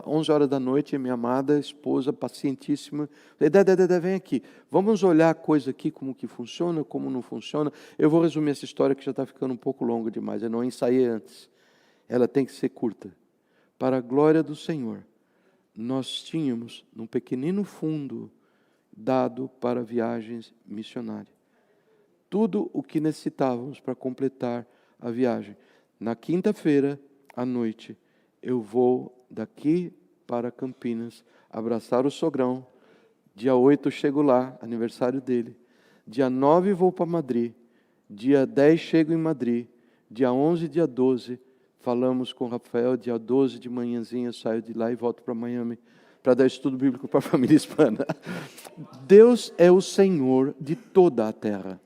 11 horas da noite, a minha amada esposa, pacientíssima, falei, Dé, vem aqui, vamos olhar a coisa aqui, como que funciona, como não funciona. Eu vou resumir essa história que já está ficando um pouco longa demais, eu não ensaiei antes. Ela tem que ser curta. Para a glória do Senhor, nós tínhamos, num pequenino fundo, dado para viagens missionárias. Tudo o que necessitávamos para completar a viagem. Na quinta-feira, à noite, eu vou daqui para Campinas, abraçar o sogrão. Dia 8 eu chego lá, aniversário dele. Dia 9 vou para Madrid. Dia 10 chego em Madrid. Dia 11 e dia 12 falamos com o Rafael, dia 12 de manhãzinha, eu saio de lá e volto para Miami para dar estudo bíblico para a família hispana. Deus é o Senhor de toda a terra.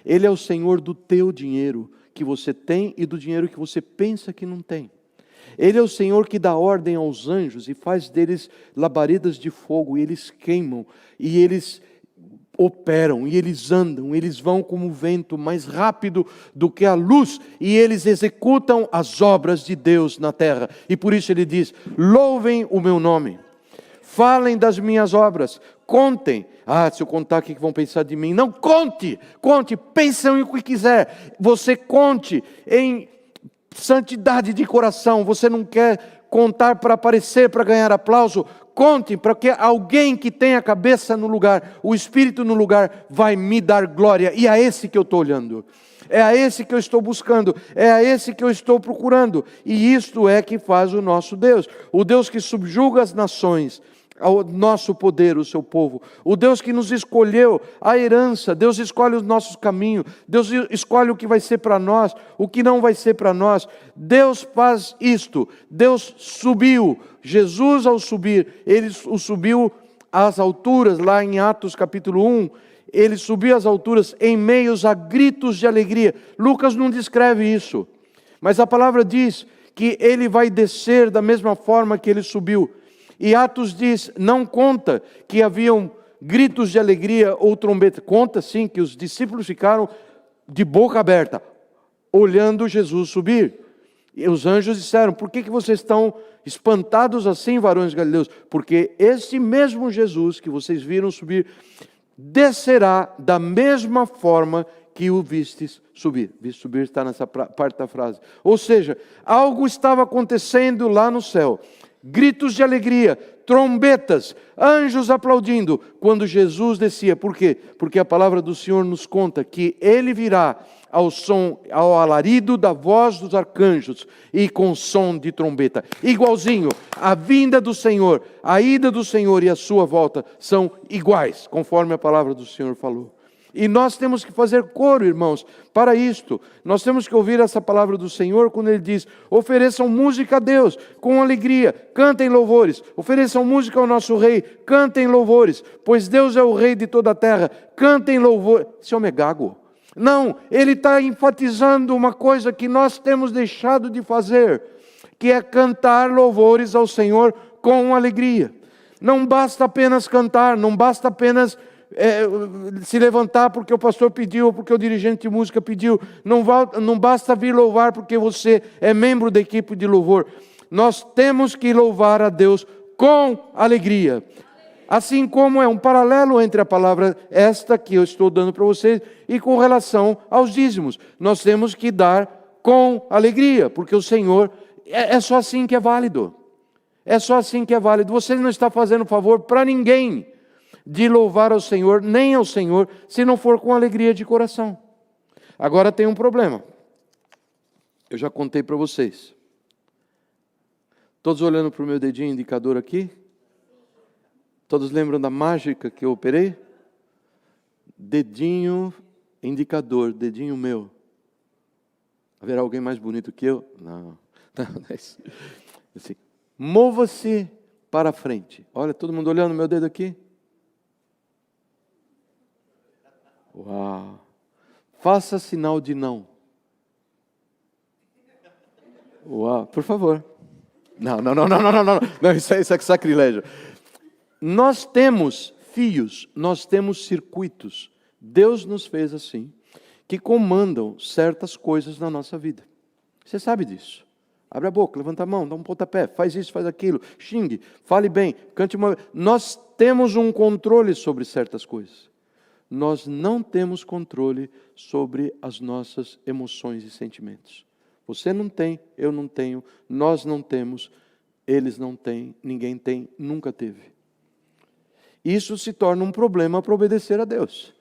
Ele é o Senhor do teu dinheiro que você tem e do dinheiro que você pensa que não tem. Ele é o Senhor que dá ordem aos anjos e faz deles labaredas de fogo, e eles queimam, e eles operam, e eles andam, eles vão como o vento, mais rápido do que a luz, e eles executam as obras de Deus na terra. E por isso ele diz: louvem o meu nome, falem das minhas obras, contem. Se eu contar, o que vão pensar de mim? Não, conte, pensem em o que quiser, você conte em santidade de coração. Você não quer contar para aparecer, para ganhar aplauso? Conte, para que alguém que tem a cabeça no lugar, o espírito no lugar, vai me dar glória. E é a esse que eu estou olhando, é a esse que eu estou buscando, é a esse que eu estou procurando. E isto é que faz o nosso Deus, o Deus que subjuga as nações ao nosso poder, o seu povo, o Deus que nos escolheu a herança. Deus escolhe os nossos caminhos, Deus escolhe o que vai ser para nós, o que não vai ser para nós. Deus faz isto. Deus subiu, Jesus ao subir, Ele o subiu às alturas, lá em Atos capítulo 1, Ele subiu às alturas em meios a gritos de alegria. Lucas não descreve isso, mas a palavra diz que Ele vai descer da mesma forma que Ele subiu. E Atos diz, não conta que haviam gritos de alegria ou trombeta. Conta sim que os discípulos ficaram de boca aberta, olhando Jesus subir. E os anjos disseram: por que vocês estão espantados assim, varões galileus? Porque esse mesmo Jesus que vocês viram subir, descerá da mesma forma que o vistes subir. Viste subir está nessa parte da frase. Ou seja, algo estava acontecendo lá no céu. Gritos de alegria, trombetas, anjos aplaudindo quando Jesus descia. Por quê? Porque a palavra do Senhor nos conta que Ele virá ao alarido da voz dos arcanjos e com som de trombeta. Igualzinho, a vinda do Senhor, a ida do Senhor e a sua volta são iguais, conforme a palavra do Senhor falou. E nós temos que fazer coro, irmãos, para isto. Nós temos que ouvir essa palavra do Senhor quando Ele diz: ofereçam música a Deus com alegria, cantem louvores. Ofereçam música ao nosso Rei, cantem louvores, pois Deus é o Rei de toda a terra, cantem louvores. Esse homem é gago. Não, ele está enfatizando uma coisa que nós temos deixado de fazer, que é cantar louvores ao Senhor com alegria. Não basta apenas cantar, não basta apenas se levantar porque o pastor pediu, ou porque o dirigente de música pediu. Não basta vir louvar porque você é membro da equipe de louvor. Nós temos que louvar a Deus com alegria. Assim como é um paralelo entre a palavra esta que eu estou dando para vocês e com relação aos dízimos. Nós temos que dar com alegria, porque o Senhor, é só assim que é válido. É só assim que é válido. Você não está fazendo favor para ninguém de louvar ao Senhor, nem ao Senhor, se não for com alegria de coração. Agora tem um problema. Eu já contei para vocês. Todos olhando para o meu dedinho indicador aqui? Todos lembram da mágica que eu operei? Dedinho indicador, dedinho meu. Haverá alguém mais bonito que eu? Não. Assim, mova-se para frente. Olha, todo mundo olhando o meu dedo aqui? Uau! Faça sinal de não. Uau! Por favor. Não, isso é sacrilégio. Nós temos fios, nós temos circuitos. Deus nos fez assim, que comandam certas coisas na nossa vida. Você sabe disso. Abre a boca, levanta a mão, dá um pontapé, faz isso, faz aquilo, xingue, fale bem, cante uma... Nós temos um controle sobre certas coisas. Nós não temos controle sobre as nossas emoções e sentimentos. Você não tem, eu não tenho, nós não temos, eles não têm, ninguém tem, nunca teve. Isso se torna um problema para obedecer a Deus.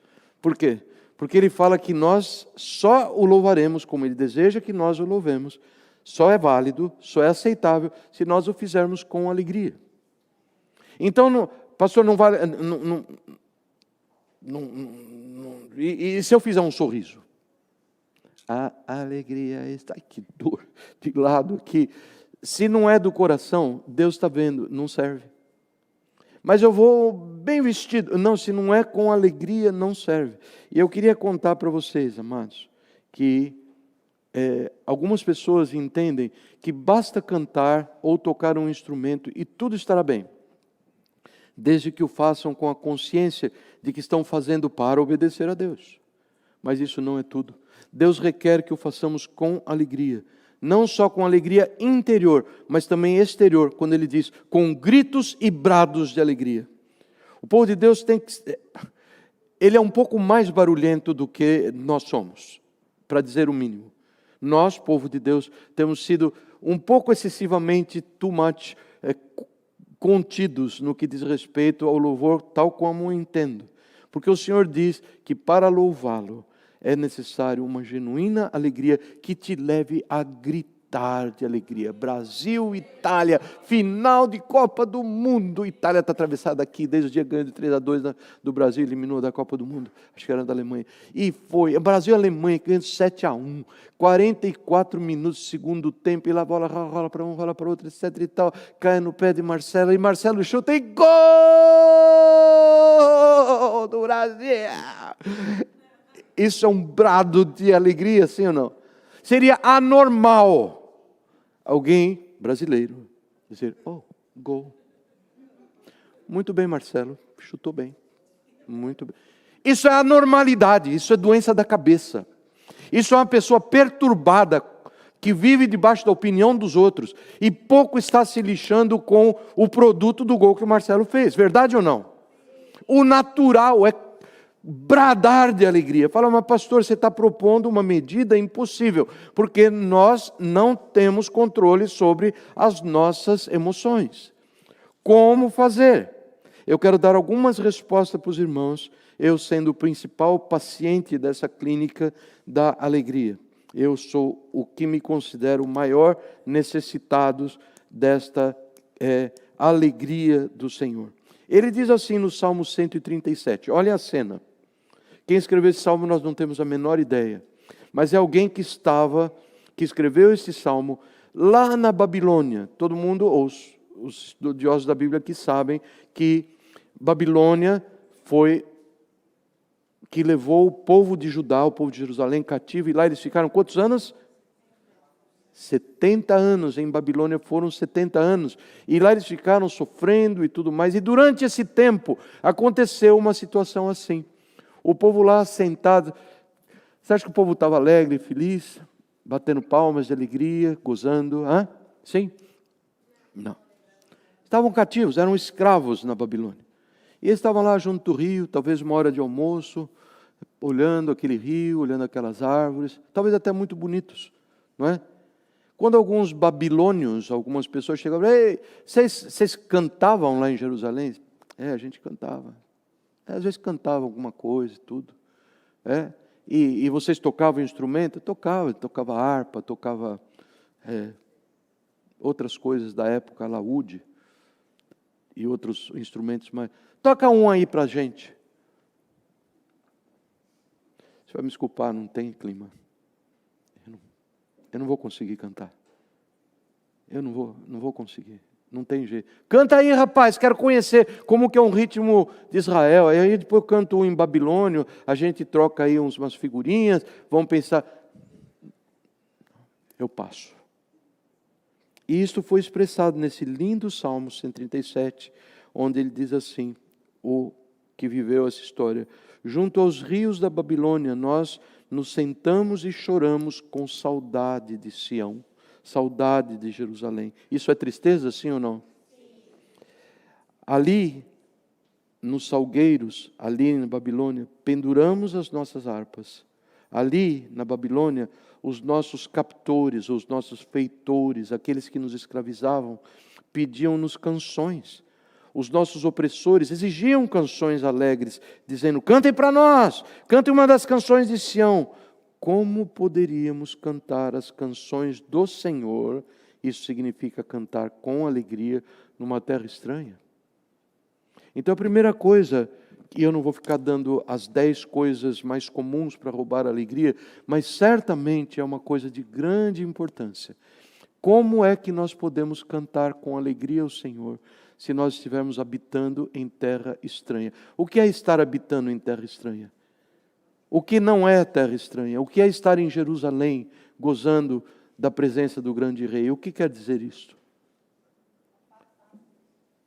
Por quê? Porque Ele fala que nós só o louvaremos como Ele deseja que nós o louvemos. Só é válido, só é aceitável se nós o fizermos com alegria. Então, pastor, não vale... E se eu fizer um sorriso? A alegria está... Ai, que dor de lado aqui. Se não é do coração, Deus está vendo, não serve. Mas eu vou bem vestido. Não, se não é com alegria, não serve. E eu queria contar para vocês, amados, que algumas pessoas entendem que basta cantar ou tocar um instrumento e tudo estará bem, desde que o façam com a consciência de que estão fazendo para obedecer a Deus. Mas isso não é tudo. Deus requer que o façamos com alegria. Não só com alegria interior, mas também exterior, quando Ele diz, com gritos e brados de alegria. O povo de Deus ele é um pouco mais barulhento do que nós somos, para dizer o mínimo. Nós, povo de Deus, temos sido um pouco excessivamente too much contidos no que diz respeito ao louvor, tal como eu entendo. Porque o Senhor diz que para louvá-lo é necessário uma genuína alegria que te leve a gritar de alegria. Brasil, Itália, final de Copa do Mundo. Itália está atravessada aqui desde o dia ganho de 3-2 do Brasil, eliminou da Copa do Mundo. Acho que era da Alemanha. E foi, Brasil e Alemanha ganhando 7-1. 44 minutos, segundo tempo, e lá a bola rola para um, rola para outro, etc e tal. Cai no pé de Marcelo, e Marcelo chuta e gol do Brasil! Isso é um brado de alegria, sim ou não? Seria anormal alguém brasileiro dizer, oh, gol. Muito bem, Marcelo, chutou bem. Muito bem. Isso é anormalidade, isso é doença da cabeça. Isso é uma pessoa perturbada, que vive debaixo da opinião dos outros, e pouco está se lixando com o produto do gol que o Marcelo fez. Verdade ou não? O natural é bradar de alegria. Fala, mas pastor, você está propondo uma medida impossível, porque nós não temos controle sobre as nossas emoções. Como fazer? Eu quero dar algumas respostas para os irmãos, eu sendo o principal paciente dessa clínica da alegria. Eu sou o que me considero o maior necessitado desta alegria do Senhor. Ele diz assim no Salmo 137, olha a cena. Quem escreveu esse salmo nós não temos a menor ideia, mas é alguém que escreveu esse salmo lá na Babilônia. Todo mundo, os estudiosos da Bíblia que sabem que Babilônia foi que levou o povo de Judá, o povo de Jerusalém cativo, e lá eles ficaram quantos anos? 70 anos, em Babilônia foram 70 anos, e lá eles ficaram sofrendo e tudo mais, e durante esse tempo aconteceu uma situação assim. O povo lá sentado, você acha que o povo estava alegre, feliz, batendo palmas de alegria, gozando? Sim? Não. Estavam cativos, eram escravos na Babilônia. E eles estavam lá junto do rio, talvez uma hora de almoço, olhando aquele rio, olhando aquelas árvores, talvez até muito bonitos, não é? Quando alguns babilônios, algumas pessoas chegavam, ei, vocês cantavam lá em Jerusalém? A gente cantava. Às vezes cantava alguma coisa e tudo. E vocês tocavam instrumento? Tocava harpa, tocava outras coisas da época, laúde e outros instrumentos mais. Toca um aí para a gente. Você vai me desculpar, não tem clima. Eu não vou conseguir cantar. Eu não vou conseguir. Não tem jeito. Canta aí, rapaz, quero conhecer como que é um ritmo de Israel. Aí depois eu canto em babilônio, a gente troca aí umas figurinhas, vamos pensar. Eu passo. E isto foi expressado nesse lindo Salmo 137, onde ele diz assim, o que viveu essa história. Junto aos rios da Babilônia, nós nos sentamos e choramos com saudade de Sião. Saudade de Jerusalém. Isso é tristeza, sim ou não? Ali, nos salgueiros, ali na Babilônia, penduramos as nossas harpas. Ali, na Babilônia, os nossos captores, os nossos feitores, aqueles que nos escravizavam, pediam-nos canções. Os nossos opressores exigiam canções alegres, dizendo, cantem para nós, cantem uma das canções de Sião. Como poderíamos cantar as canções do Senhor? Isso significa cantar com alegria numa terra estranha. Então a primeira coisa E eu não vou ficar dando as 10 coisas mais comuns para roubar a alegria, mas certamente é uma coisa de grande importância. Como é que nós podemos cantar com alegria ao Senhor se nós estivermos habitando em terra estranha? O que é estar habitando em terra estranha? O que não é terra estranha? O que é estar em Jerusalém, gozando da presença do grande rei? O que quer dizer isto?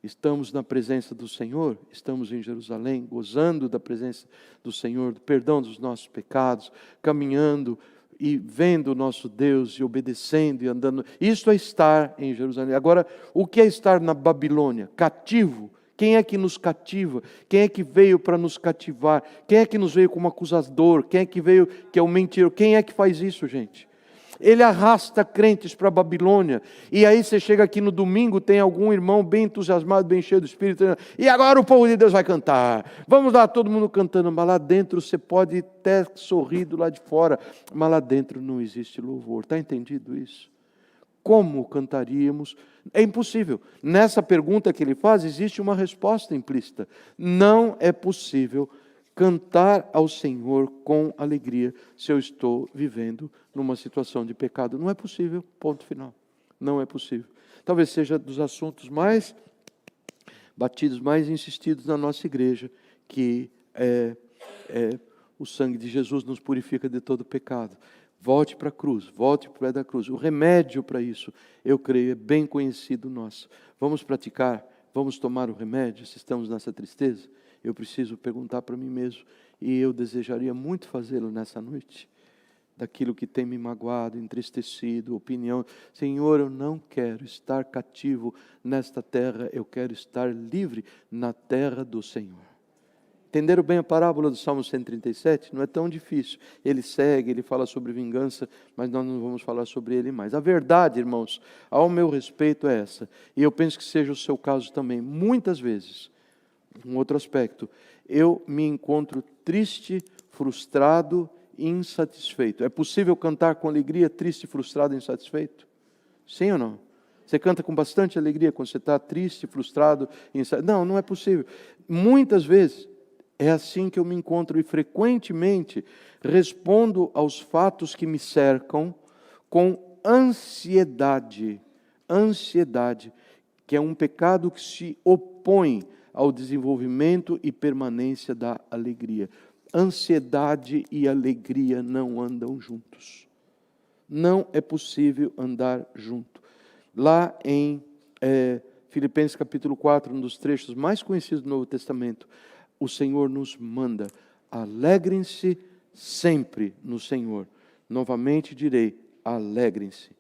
Estamos na presença do Senhor, estamos em Jerusalém, gozando da presença do Senhor, do perdão dos nossos pecados, caminhando e vendo o nosso Deus e obedecendo e andando. Isso é estar em Jerusalém. Agora, o que é estar na Babilônia? Cativo. Quem é que nos cativa? Quem é que veio para nos cativar? Quem é que nos veio como acusador? Quem é que veio que é o mentiroso? Quem é que faz isso, gente? Ele arrasta crentes para a Babilônia. E aí você chega aqui no domingo, tem algum irmão bem entusiasmado, bem cheio do Espírito. E agora o povo de Deus vai cantar. Vamos lá, todo mundo cantando. Mas lá dentro você pode até sorrir do lado de fora. Mas lá dentro não existe louvor. Está entendido isso? Como cantaríamos? É impossível. Nessa pergunta que ele faz, existe uma resposta implícita. Não é possível cantar ao Senhor com alegria se eu estou vivendo numa situação de pecado. Não é possível, ponto final. Não é possível. Talvez seja dos assuntos mais batidos, mais insistidos na nossa igreja, que o sangue de Jesus nos purifica de todo pecado. Volte para a cruz, volte para o pé da cruz. O remédio para isso, eu creio, é bem conhecido nosso. Vamos praticar, vamos tomar o remédio, se estamos nessa tristeza? Eu preciso perguntar para mim mesmo, e eu desejaria muito fazê-lo nessa noite, daquilo que tem me magoado, entristecido, opinião. Senhor, eu não quero estar cativo nesta terra, eu quero estar livre na terra do Senhor. Entenderam bem a parábola do Salmo 137? Não é tão difícil. Ele segue, ele fala sobre vingança, mas nós não vamos falar sobre ele mais. A verdade, irmãos, ao meu respeito é essa, e eu penso que seja o seu caso também. Muitas vezes, um outro aspecto, eu me encontro triste, frustrado e insatisfeito. É possível cantar com alegria, triste, frustrado e insatisfeito? Sim ou não? Você canta com bastante alegria quando você está triste, frustrado e insatisfeito? Não, não é possível. Muitas vezes é assim que eu me encontro e frequentemente respondo aos fatos que me cercam com ansiedade. Ansiedade, que é um pecado que se opõe ao desenvolvimento e permanência da alegria. Ansiedade e alegria não andam juntos. Não é possível andar junto. Lá em Filipenses capítulo 4, um dos trechos mais conhecidos do Novo Testamento, o Senhor nos manda: alegrem-se sempre no Senhor. Novamente direi, alegrem-se.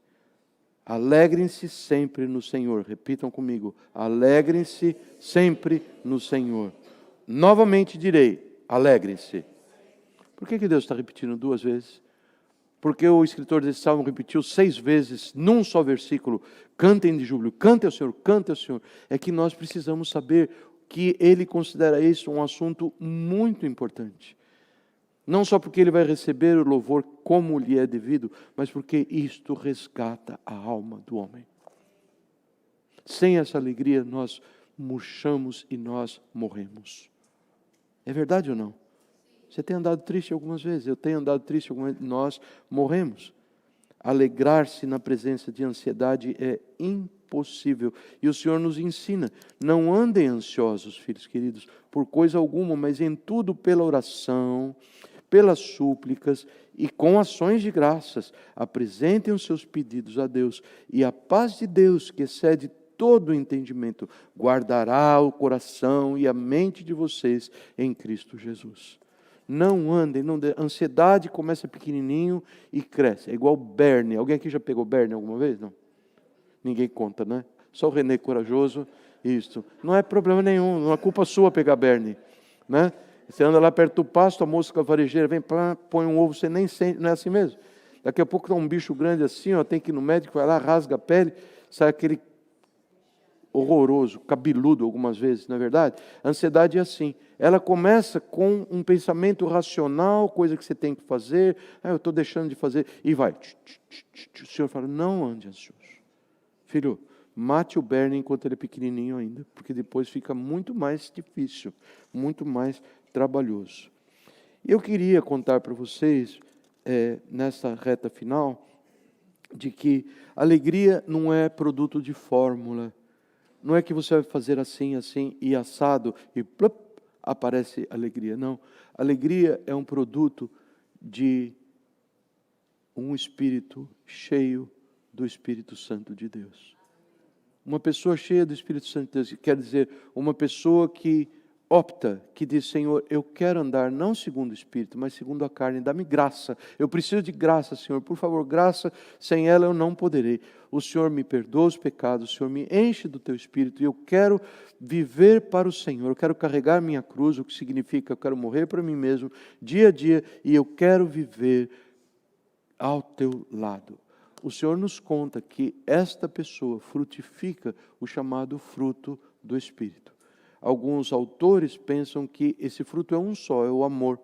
Alegrem-se sempre no Senhor. Repitam comigo. Alegrem-se sempre no Senhor. Novamente direi, alegrem-se. Por que Deus está repetindo 2 vezes? Porque o escritor desse salmo repetiu 6 vezes, num só versículo: cantem de júbilo, cante ao Senhor, cante ao Senhor. É que nós precisamos saber que ele considera isso um assunto muito importante. Não só porque ele vai receber o louvor como lhe é devido, mas porque isto resgata a alma do homem. Sem essa alegria nós murchamos e nós morremos. É verdade ou não? Você tem andado triste algumas vezes, eu tenho andado triste algumas vezes, nós morremos. Alegrar-se na presença de ansiedade é impossível. E o Senhor nos ensina: não andem ansiosos, filhos queridos, por coisa alguma, mas em tudo pela oração, pelas súplicas e com ações de graças, apresentem os seus pedidos a Deus, e a paz de Deus, que excede todo o entendimento, guardará o coração e a mente de vocês em Cristo Jesus. Não andem, a ansiedade começa pequenininho e cresce. É igual berne. Alguém aqui já pegou berne alguma vez? Não? Ninguém conta, né? Só o Renê corajoso. Isso. Não é problema nenhum, não é culpa sua pegar berne, né? Você anda lá perto do pasto, a mosca varejeira vem, põe um ovo, você nem sente, não é assim mesmo? Daqui a pouco está um bicho grande assim, ó, tem que ir no médico, vai lá, rasga a pele, sai aquele horroroso, cabeludo algumas vezes, não é verdade? A ansiedade é assim. Ela começa com um pensamento racional, coisa que você tem que fazer, eu estou deixando de fazer, e vai. O Senhor fala: não ande ansioso. Filho, Mate o berne enquanto ele é pequenininho ainda, porque depois fica muito mais difícil, muito mais trabalhoso. Eu queria contar para vocês, nessa reta final, de que alegria não é produto de fórmula. Não é que você vai fazer assim, assim e assado e plup, aparece alegria. Não. Alegria é um produto de um espírito cheio do Espírito Santo de Deus. Uma pessoa cheia do Espírito Santo de Deus, quer dizer, uma pessoa que opta, que diz, Senhor, eu quero andar não segundo o Espírito, mas segundo a carne, dá-me graça. Eu preciso de graça, Senhor, por favor, graça, sem ela eu não poderei. O Senhor me perdoa os pecados, o Senhor me enche do Teu Espírito, e eu quero viver para o Senhor, eu quero carregar minha cruz, o que significa, eu quero morrer para mim mesmo, dia a dia, e eu quero viver ao Teu lado. O Senhor nos conta que esta pessoa frutifica o chamado fruto do Espírito. Alguns autores pensam que esse fruto é um só, é o amor,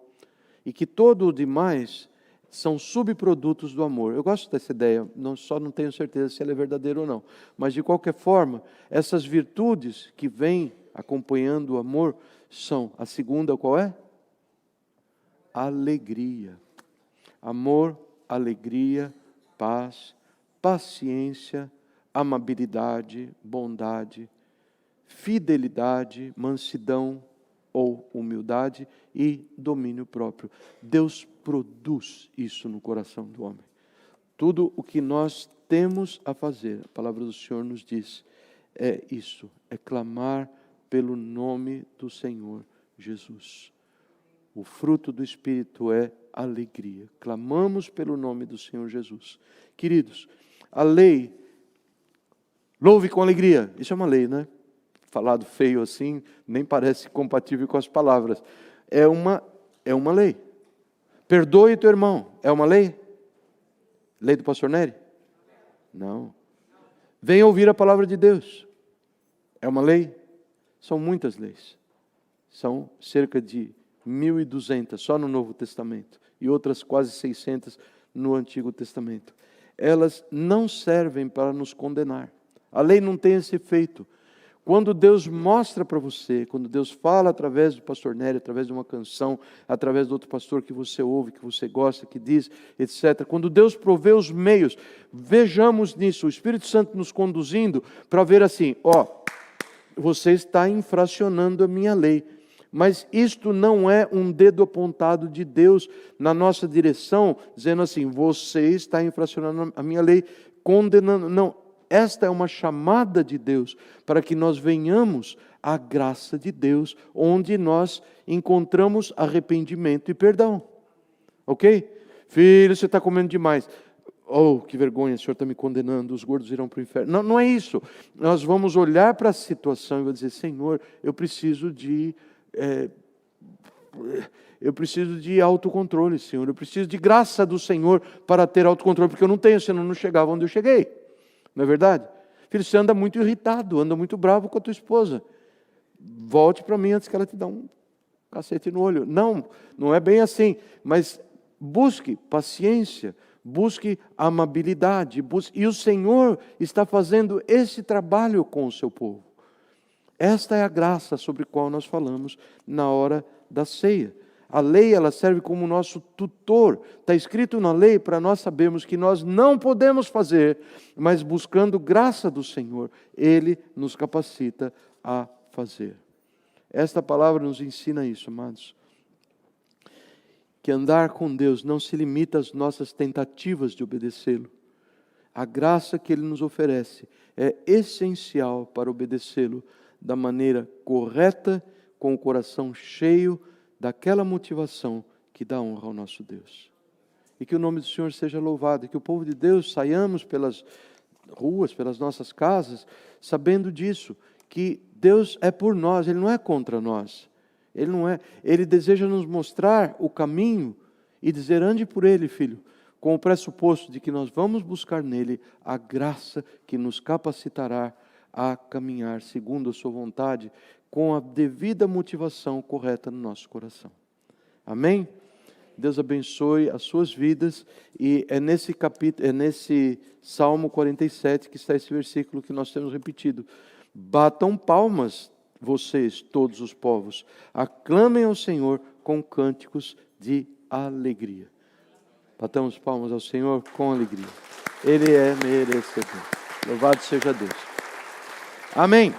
e que todo o demais são subprodutos do amor. Eu gosto dessa ideia, só não tenho certeza se ela é verdadeira ou não, mas de qualquer forma, essas virtudes que vêm acompanhando o amor são, a segunda qual é? Alegria. Amor, alegria, paz, paciência, amabilidade, bondade, fidelidade, mansidão ou humildade e domínio próprio. Deus produz isso no coração do homem. Tudo o que nós temos a fazer, a palavra do Senhor nos diz, é isso, é clamar pelo nome do Senhor Jesus. O fruto do Espírito é alegria. Clamamos pelo nome do Senhor Jesus. Queridos, a lei, louve com alegria, isso é uma lei, né? Falado feio assim, nem parece compatível com as palavras. É uma lei. Perdoe teu irmão, é uma lei? Lei do pastor Nery? Não. Venha ouvir a palavra de Deus. É uma lei? São muitas leis. São cerca de 1.200 só no Novo Testamento e outras quase 600 no Antigo Testamento. Elas não servem para nos condenar. A lei não tem esse efeito. Quando Deus mostra para você, quando Deus fala através do pastor Nery, através de uma canção, através do outro pastor que você ouve, que você gosta, que diz, etc. Quando Deus provê os meios, vejamos nisso, o Espírito Santo nos conduzindo para ver assim, você está infracionando a minha lei. Mas isto não é um dedo apontado de Deus na nossa direção, dizendo assim, você está infracionando a minha lei, condenando. Não, esta é uma chamada de Deus para que nós venhamos à graça de Deus, onde nós encontramos arrependimento e perdão. Ok? Filho, você está comendo demais. Oh, que vergonha, o Senhor está me condenando, os gordos irão para o inferno. Não, não é isso. Nós vamos olhar para a situação e vamos dizer, Senhor, eu preciso de autocontrole, Senhor. Eu preciso de graça do Senhor para ter autocontrole, porque eu não tenho, senão não chegava onde eu cheguei. Não é verdade? Filho, você anda muito irritado, anda muito bravo com a tua esposa. Volte para mim antes que ela te dê um cacete no olho. Não, não é bem assim. Mas busque paciência, busque amabilidade. E o Senhor está fazendo esse trabalho com o seu povo. Esta é a graça sobre a qual nós falamos na hora da ceia. A lei, ela serve como nosso tutor. Está escrito na lei para nós sabermos que nós não podemos fazer, mas buscando graça do Senhor, Ele nos capacita a fazer. Esta palavra nos ensina isso, amados. Que andar com Deus não se limita às nossas tentativas de obedecê-lo. A graça que Ele nos oferece é essencial para obedecê-lo da maneira correta, com o coração cheio daquela motivação que dá honra ao nosso Deus. E que o nome do Senhor seja louvado, e que o povo de Deus saiamos pelas ruas, pelas nossas casas, sabendo disso, que Deus é por nós, Ele não é contra nós. Ele deseja nos mostrar o caminho e dizer, ande por ele, filho, com o pressuposto de que nós vamos buscar nele a graça que nos capacitará a caminhar segundo a sua vontade, com a devida motivação correta no nosso coração. Amém? Deus abençoe as suas vidas. E é nesse capítulo, é nesse Salmo 47 que está esse versículo que nós temos repetido. Batam palmas, vocês, todos os povos. Aclamem ao Senhor com cânticos de alegria. Batamos palmas ao Senhor com alegria. Ele é merecedor. Louvado seja Deus. Amém.